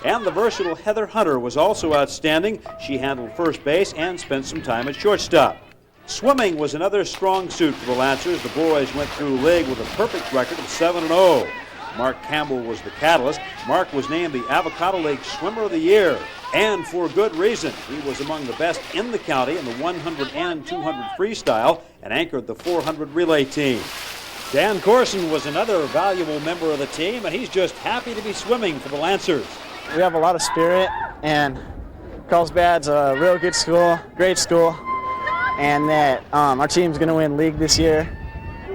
And the versatile Heather Hunter was also outstanding. She handled first base and spent some time at shortstop. Swimming was another strong suit for the Lancers. The boys went through league with a perfect record of 7-0. Mark Campbell was the catalyst. Mark was named the Avocado League Swimmer of the Year, and for good reason. He was among the best in the county in the 100 and 200 freestyle and anchored the 400 relay team. Dan Corson was another valuable member of the team, and he's just happy to be swimming for the Lancers. We have a lot of spirit, and Carlsbad's a real good school, great school, and that our team's going to win league this year,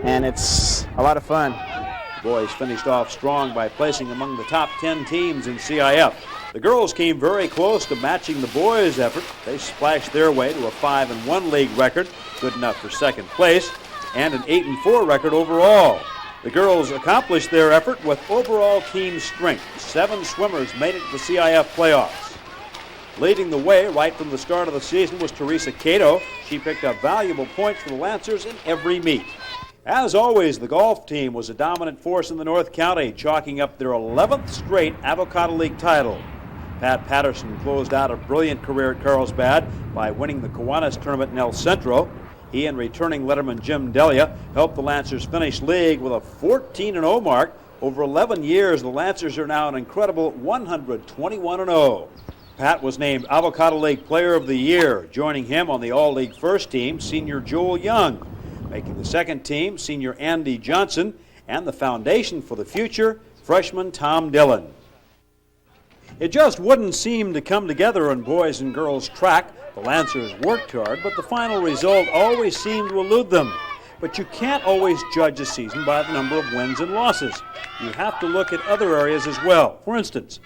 and it's a lot of fun. The boys finished off strong by placing among the top 10 teams in CIF. The girls came very close to matching the boys' effort. They splashed their way to a 5-1 league record, good enough for second place, and an 8-4 record overall. The girls accomplished their effort with overall team strength. 7 swimmers made it to the CIF playoffs. Leading the way right from the start of the season was Teresa Cato. She picked up valuable points for the Lancers in every meet. As always, the golf team was a dominant force in the North County, chalking up their 11th straight Avocado League title. Pat Patterson closed out a brilliant career at Carlsbad by winning the Kiwanis tournament in El Centro. He and returning letterman Jim Delia helped the Lancers finish league with a 14-0 mark. Over 11 years, the Lancers are now an incredible 121-0. Pat was named Avocado League Player of the Year. Joining him on the All-League first team, senior Joel Young. Making the second team, senior Andy Johnson, and the foundation for the future, freshman Tom Dillon. It just wouldn't seem to come together in boys and girls track. The Lancers worked hard, but the final result always seemed to elude them. But you can't always judge a season by the number of wins and losses. You have to look at other areas as well. For instance,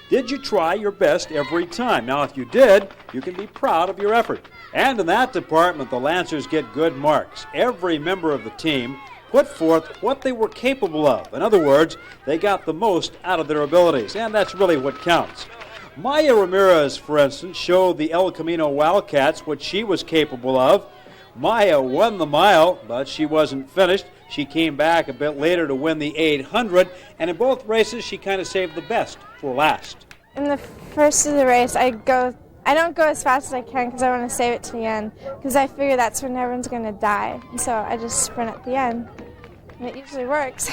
did you try your best every time? Now, if you did, you can be proud of your effort. And in that department, the Lancers get good marks. Every member of the team put forth what they were capable of. In other words, they got the most out of their abilities, and that's really what counts. Maya Ramirez, for instance, showed the El Camino Wildcats what she was capable of. Maya won the mile, but she wasn't finished. She came back a bit later to win the 800, and in both races, she kind of saved the best for last. In the first of the race, I don't go as fast as I can because I want to save it to the end, because I figure that's when everyone's going to die. And so I just sprint at the end, and it usually works.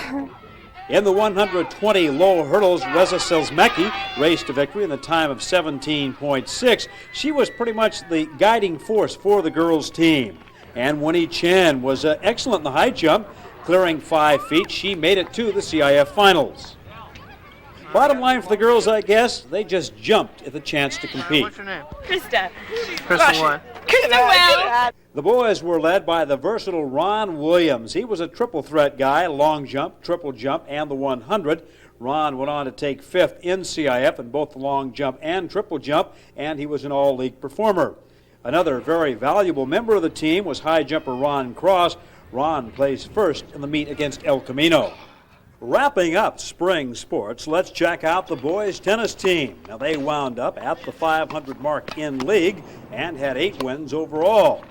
In the 120 low hurdles, Reza Selzmeki raced to victory in the time of 17.6. She was pretty much the guiding force for the girls' team. And Winnie Chen was excellent in the high jump, clearing 5 feet. She made it to the CIF finals. Bottom line for the girls, I guess, they just jumped at the chance to compete. What's your name? Krista. Krista what? Krista Well. The boys were led by the versatile Ron Williams. He was a triple threat guy, long jump, triple jump, and the 100. Ron went on to take 5th in CIF in both the long jump and triple jump, and he was an all-league performer. Another very valuable member of the team was high jumper Ron Cross. Ron placed first in the meet against El Camino. Wrapping up spring sports, let's check out the boys' tennis team. Now, they wound up at the 500 mark in league and had 8 wins overall.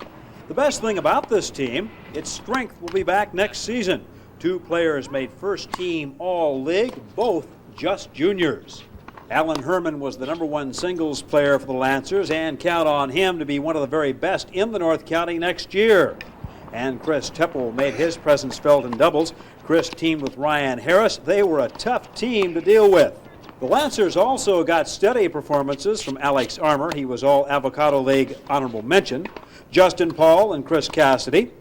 The best thing about this team, its strength will be back next season. 2 players made first team all-league, both just juniors. Alan Herman was the #1 singles player for the Lancers, and count on him to be one of the very best in the North County next year. And Chris Teppel made his presence felt in doubles. Chris teamed with Ryan Harris. They were a tough team to deal with. The Lancers also got steady performances from Alex Armour. He was all Avocado League honorable mention. Justin Paul and Chris Cassidy.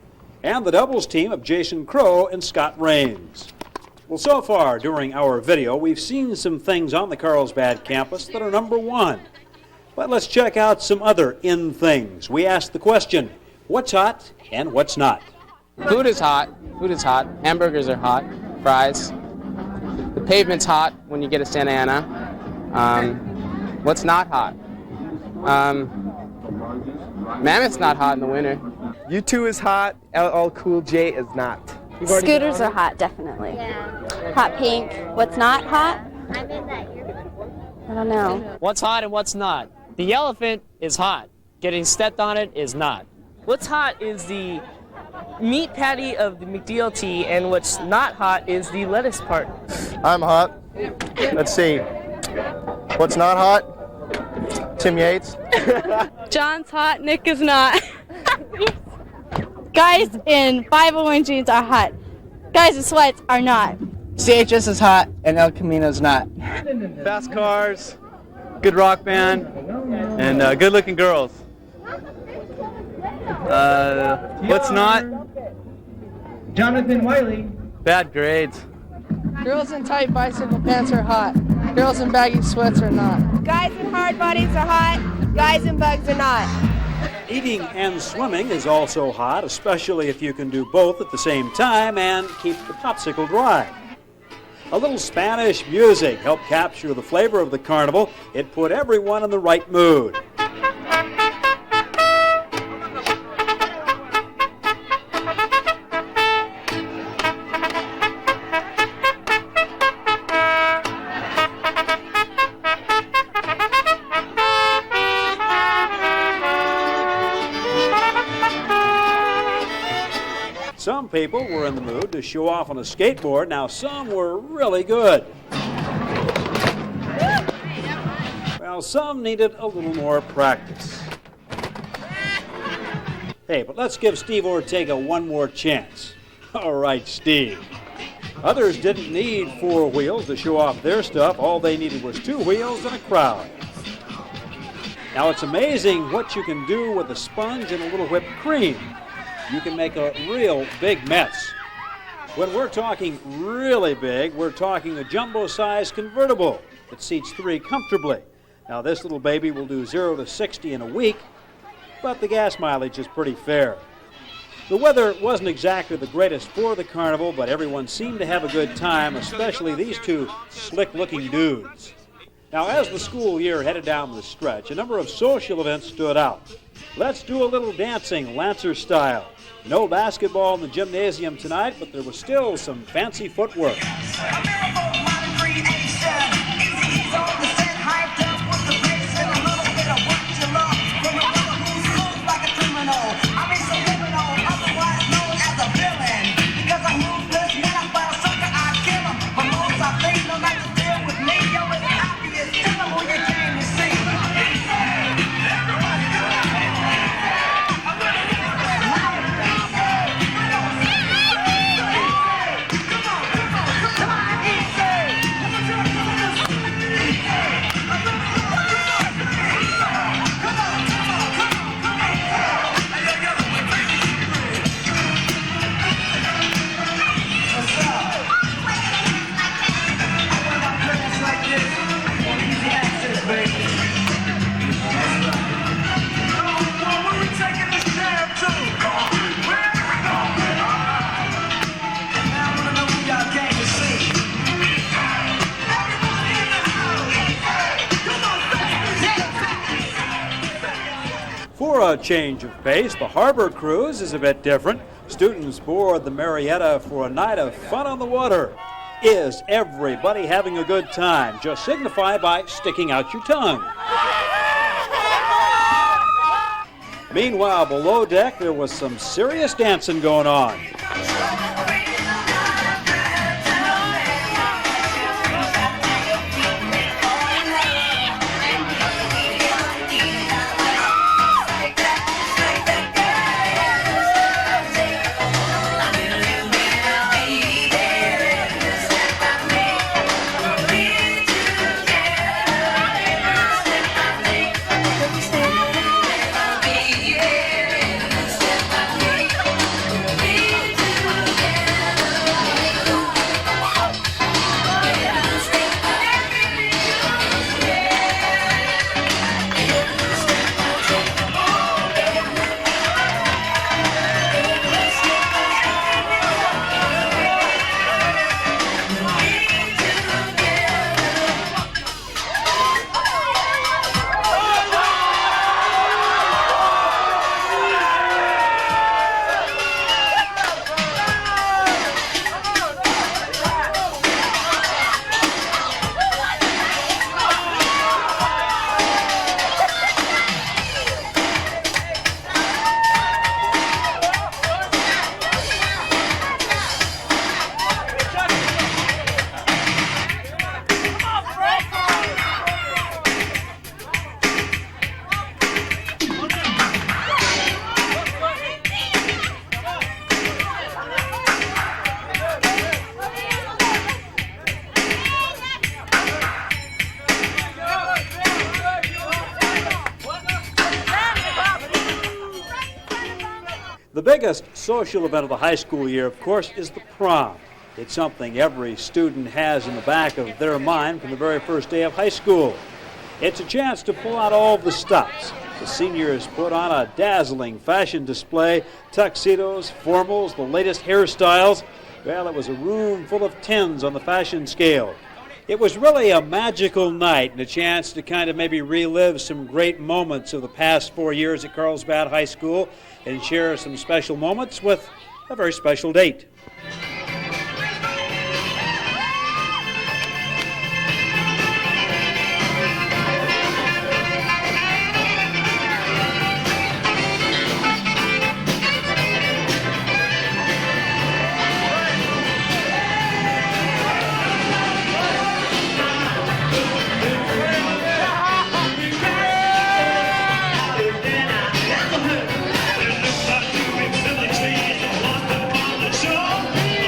And the doubles team of Jason Crow and Scott Raines. Well, so far during our video, we've seen some things on the Carlsbad campus that are #1. But let's check out some other in things. We asked the question, what's hot and what's not? Food is hot. Food is hot. Hamburgers are hot. Fries. The pavement's hot when you get to Santa Ana. What's not hot? Mammoth's not hot in the winter. U2 is hot. LL Cool J is not. Scooters are hot, definitely. Yeah. Hot pink. What's not hot? I'm in that yearbook. I don't know. What's hot and what's not? The elephant is hot. Getting stepped on it is not. What's hot is the meat patty of the McDLT, and what's not hot is the lettuce part. I'm hot. Let's see. What's not hot? Tim Yates. John's hot, Nick is not. Guys in 501 jeans are hot. Guys in sweats are not. CHS is hot and El Camino's not. Fast cars, good rock band, and good-looking girls. What's not? Jonathan Wiley. Bad grades. Girls in tight bicycle pants are hot. Girls in baggy sweats are not. Guys in hard bodies are hot. Guys in bugs are not. Eating and swimming is also hot, especially if you can do both at the same time and keep the popsicle dry. A little Spanish music helped capture the flavor of the carnival. It put everyone in the right mood. Some people were in the mood to show off on a skateboard. Now, some were really good. Well, some needed a little more practice. Hey, but let's give Steve Ortega one more chance. All right, Steve. Others didn't need 4 wheels to show off their stuff. All they needed was 2 wheels and a crowd. Now, it's amazing what you can do with a sponge and a little whipped cream. you can make a real big mess. When we're talking really big, we're talking a jumbo-sized convertible that seats 3 comfortably. Now, this little baby will do 0 to 60 in a week, but the gas mileage is pretty fair. The weather wasn't exactly the greatest for the carnival, but everyone seemed to have a good time, especially these 2 slick-looking dudes. Now, as the school year headed down the stretch, a number of social events stood out. Let's do a little dancing, Lancer style. No basketball in the gymnasium tonight, but there was still some fancy footwork. For a change of pace, the harbor cruise is a bit different. Students board the Marietta for a night of fun on the water. Is everybody having a good time? Just signify by sticking out your tongue. Meanwhile, below deck, there was some serious dancing going on. The biggest social event of the high school year, of course, is the prom. It's something every student has in the back of their mind from the very first day of high school. It's a chance to pull out all the stops. The seniors put on a dazzling fashion display, tuxedos, formals, the latest hairstyles. Well, it was a room full of 10s on the fashion scale. It was really a magical night and a chance to kind of maybe relive some great moments of the past 4 years at Carlsbad High School and share some special moments with a very special date. Show.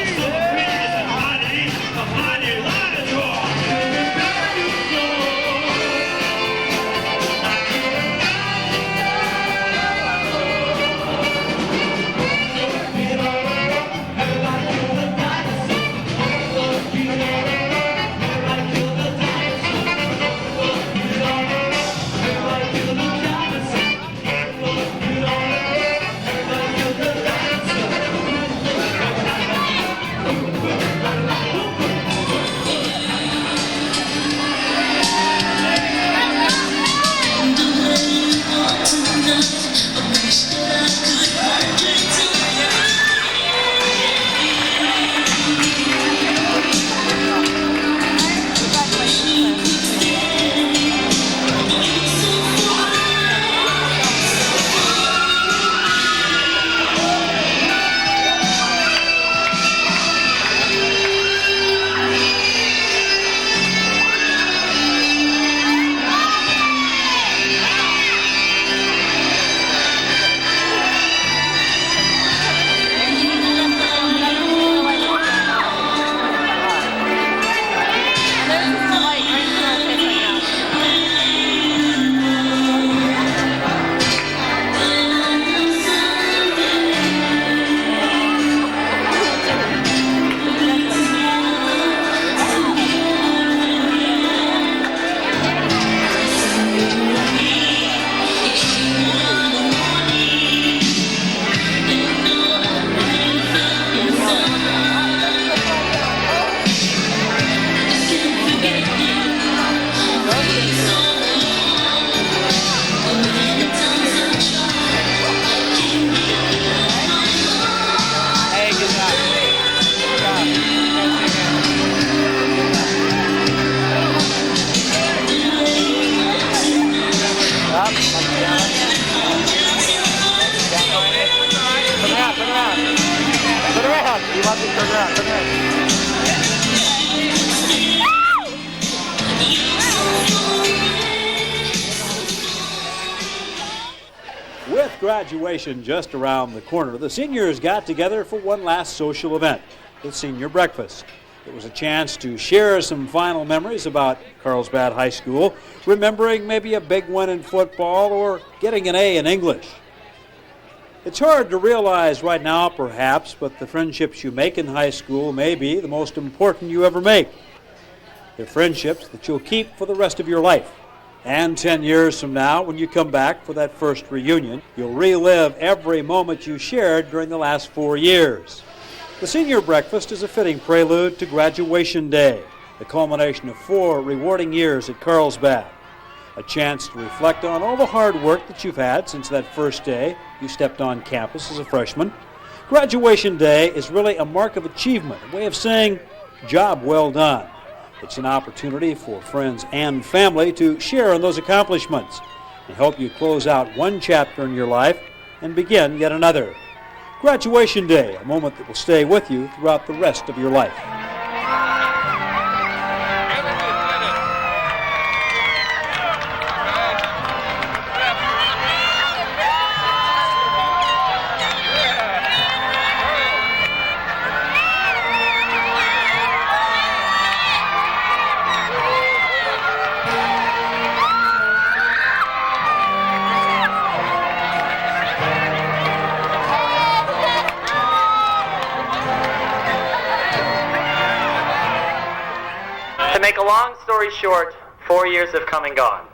With graduation just around the corner, the seniors got together for one last social event, the senior breakfast. It was a chance to share some final memories about Carlsbad High School, remembering maybe a big win in football or getting an A in English. It's hard to realize right now, perhaps, but the friendships you make in high school may be the most important you ever make. They're friendships that you'll keep for the rest of your life. And 10 years from now, when you come back for that first reunion, you'll relive every moment you shared during the last 4 years. The senior breakfast is a fitting prelude to graduation day, the culmination of 4 rewarding years at Carlsbad. A chance to reflect on all the hard work that you've had since that first day you stepped on campus as a freshman. Graduation day is really a mark of achievement, a way of saying, job well done. It's an opportunity for friends and family to share in those accomplishments and help you close out one chapter in your life and begin yet another. Graduation day, a moment that will stay with you throughout the rest of your life. To make a long story short, 4 years have come and gone.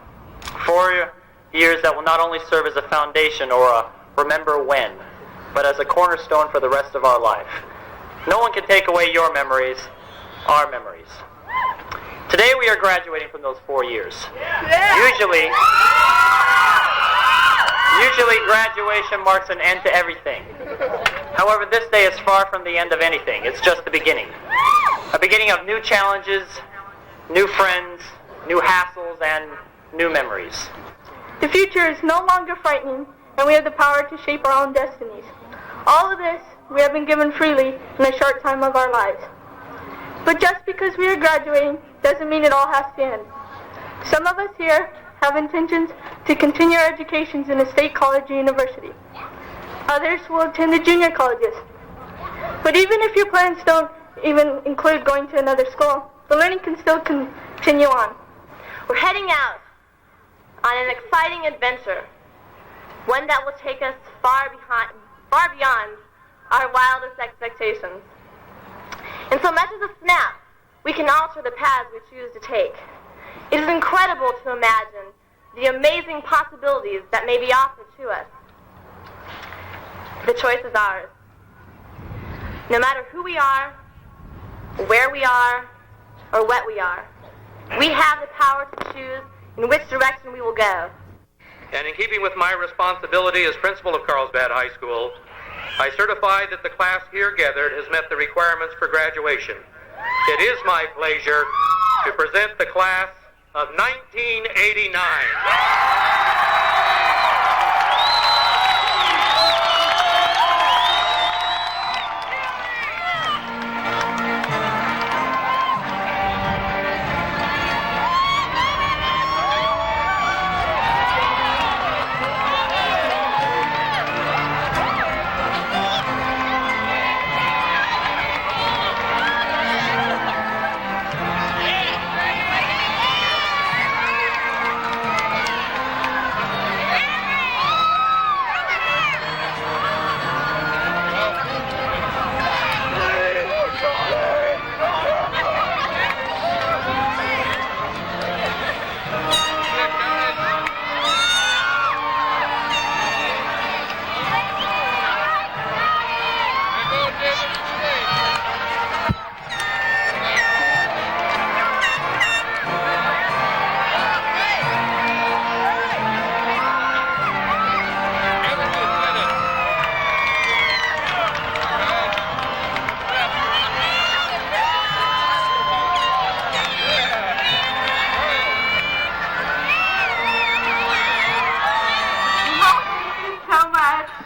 4 years that will not only serve as a foundation or a remember when, but as a cornerstone for the rest of our life. No one can take away your memories, our memories. Today we are graduating from those 4 years. Usually graduation marks an end to everything. However, this day is far from the end of anything. It's just the beginning. A beginning of new challenges, new friends, new hassles, and new memories. The future is no longer frightening, and we have the power to shape our own destinies. All of this we have been given freely in a short time of our lives. But just because we are graduating doesn't mean it all has to end. Some of us here have intentions to continue our educations in a state college or university. Others will attend the junior colleges. But even if your plans don't even include going to another school, the learning can still continue on. We're heading out on an exciting adventure, one that will take us far beyond our wildest expectations. In so much as a snap, we can alter the paths we choose to take. It is incredible to imagine the amazing possibilities that may be offered to us. The choice is ours. No matter who we are, where we are, or what we are, we have the power to choose in which direction we will go. And in keeping with my responsibility as principal of Carlsbad High School, I certify that the class here gathered has met the requirements for graduation. It is my pleasure to present the class of 1989.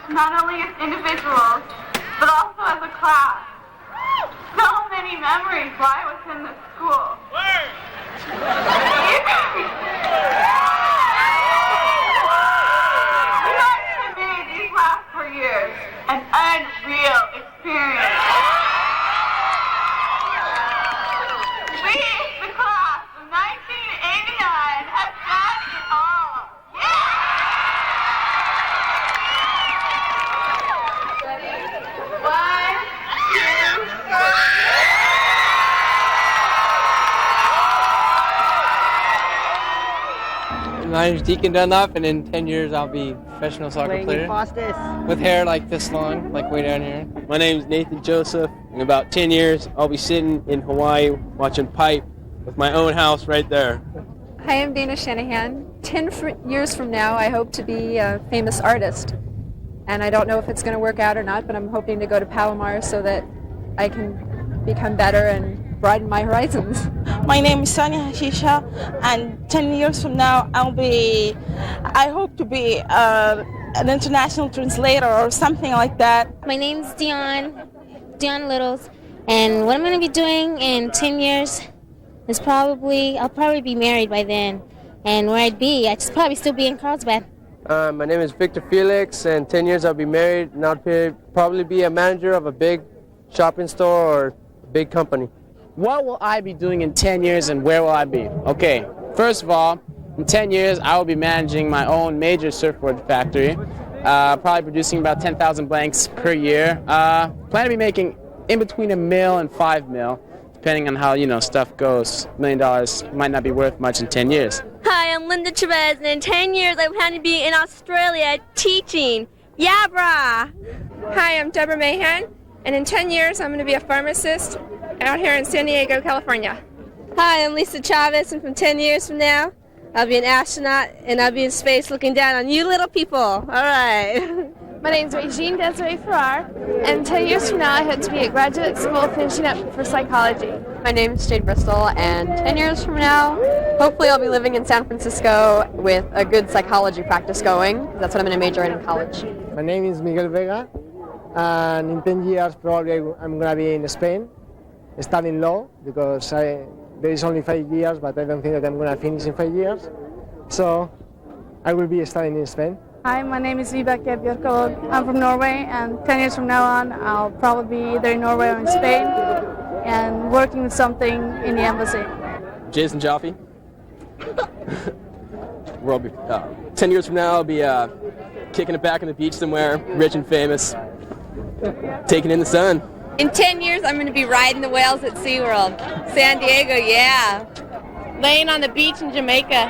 Not only as individuals, but also as a class. many memories while I was in the school. You guys have made these last 4 years an unreal experience. We, the class of 1989, have done it all. One, two, My name's Deacon Dunlop, and in 10 years I'll be a professional soccer player. With hair like this long, like way down here. My name's Nathan Joseph. In about 10 years, I'll be sitting in Hawaii watching pipe with my own house right there. Hi, I'm Dana Shanahan. 10 years from now, I hope to be a famous artist. And I don't know if it's going to work out or not, but I'm hoping to go to Palomar so that I can become better and broaden my horizons. My name is Sonia Hashisha, and 10 years from now, I hope to be an international translator or something like that. My name's Dion Littles, and what I'm going to be doing in 10 years is I'll probably be married by then. And where I'd probably still be in Carlsbad. My name is Victor Felix, and 10 years I'll be married, and I'll probably be a manager of a big shopping store or a big company. What will I be doing in 10 years and where will I be? Okay, first of all, in 10 years I will be managing my own major surfboard factory, probably producing about 10,000 blanks per year. Plan to be making in between $1 million and $5 million, depending on how stuff goes. $1 million might not be worth much in 10 years. Hi, I'm Linda Chavez, and in 10 years I plan to be in Australia teaching. Yeah, brah! Hi, I'm Deborah Mahan, and in 10 years I'm going to be a pharmacist out here in San Diego, California. Hi, I'm Lisa Chavez, and from 10 years from now, I'll be an astronaut, and I'll be in space looking down on you little people. All right. My name's Regine Desiree Farrar, and 10 years from now I hope to be at graduate school finishing up for psychology. My name is Jade Bristol, and 10 years from now, hopefully I'll be living in San Francisco with a good psychology practice going. That's what I'm going to major in college. My name is Miguel Vega, and in 10 years probably I'm going to be in Spain, studying law, because there is only 5 years, but I don't think that I'm going to finish in 5 years. So I will be studying in Spain. Hi, my name is Vibeke Björkov. I'm from Norway, and 10 years from now on, I'll probably be either in Norway or in Spain, and working with something in the embassy. Jason Jaffe. 10 years from now, I'll be kicking it back on the beach somewhere, rich and famous, taking in the sun. In 10 years, I'm going to be riding the whales at SeaWorld. San Diego, yeah. Laying on the beach in Jamaica.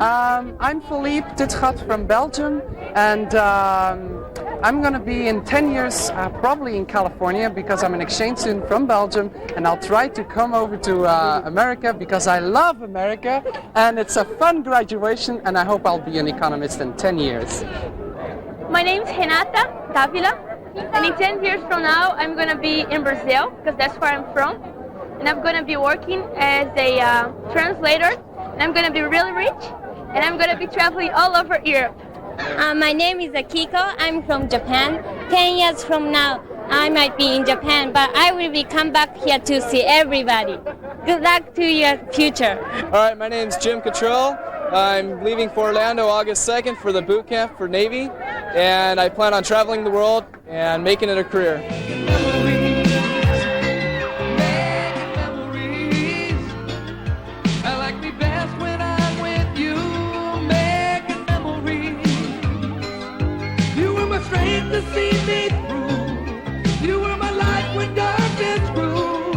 I'm Philippe Ditschat from Belgium, and I'm going to be in 10 years probably in California because I'm an exchange student from Belgium, and I'll try to come over to America because I love America, and it's a fun graduation, and I hope I'll be an economist in 10 years. My name's Renata Davila, and in 10 years from now, I'm going to be in Brazil because that's where I'm from, and I'm going to be working as a translator, and I'm going to be really rich. And I'm going to be traveling all over Europe. My name is Akiko. I'm from Japan. 10 years from now, I might be in Japan, but I will come back here to see everybody. Good luck to your future. All right, my name's Jim Cottrell. I'm leaving for Orlando August 2nd for the boot camp for Navy, and I plan on traveling the world and making it a career. To see me through. You were my light when darkness grew.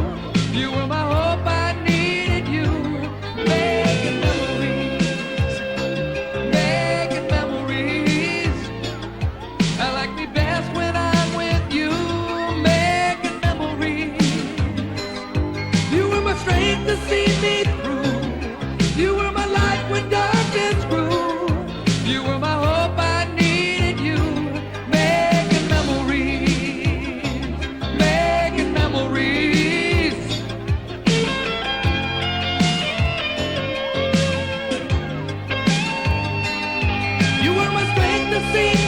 You were my hope, I needed you. Making memories. I like me best when I'm with you. Making memories. You were my strength to see me through. You were my light when darkness grew. You were my hope, I needed you. See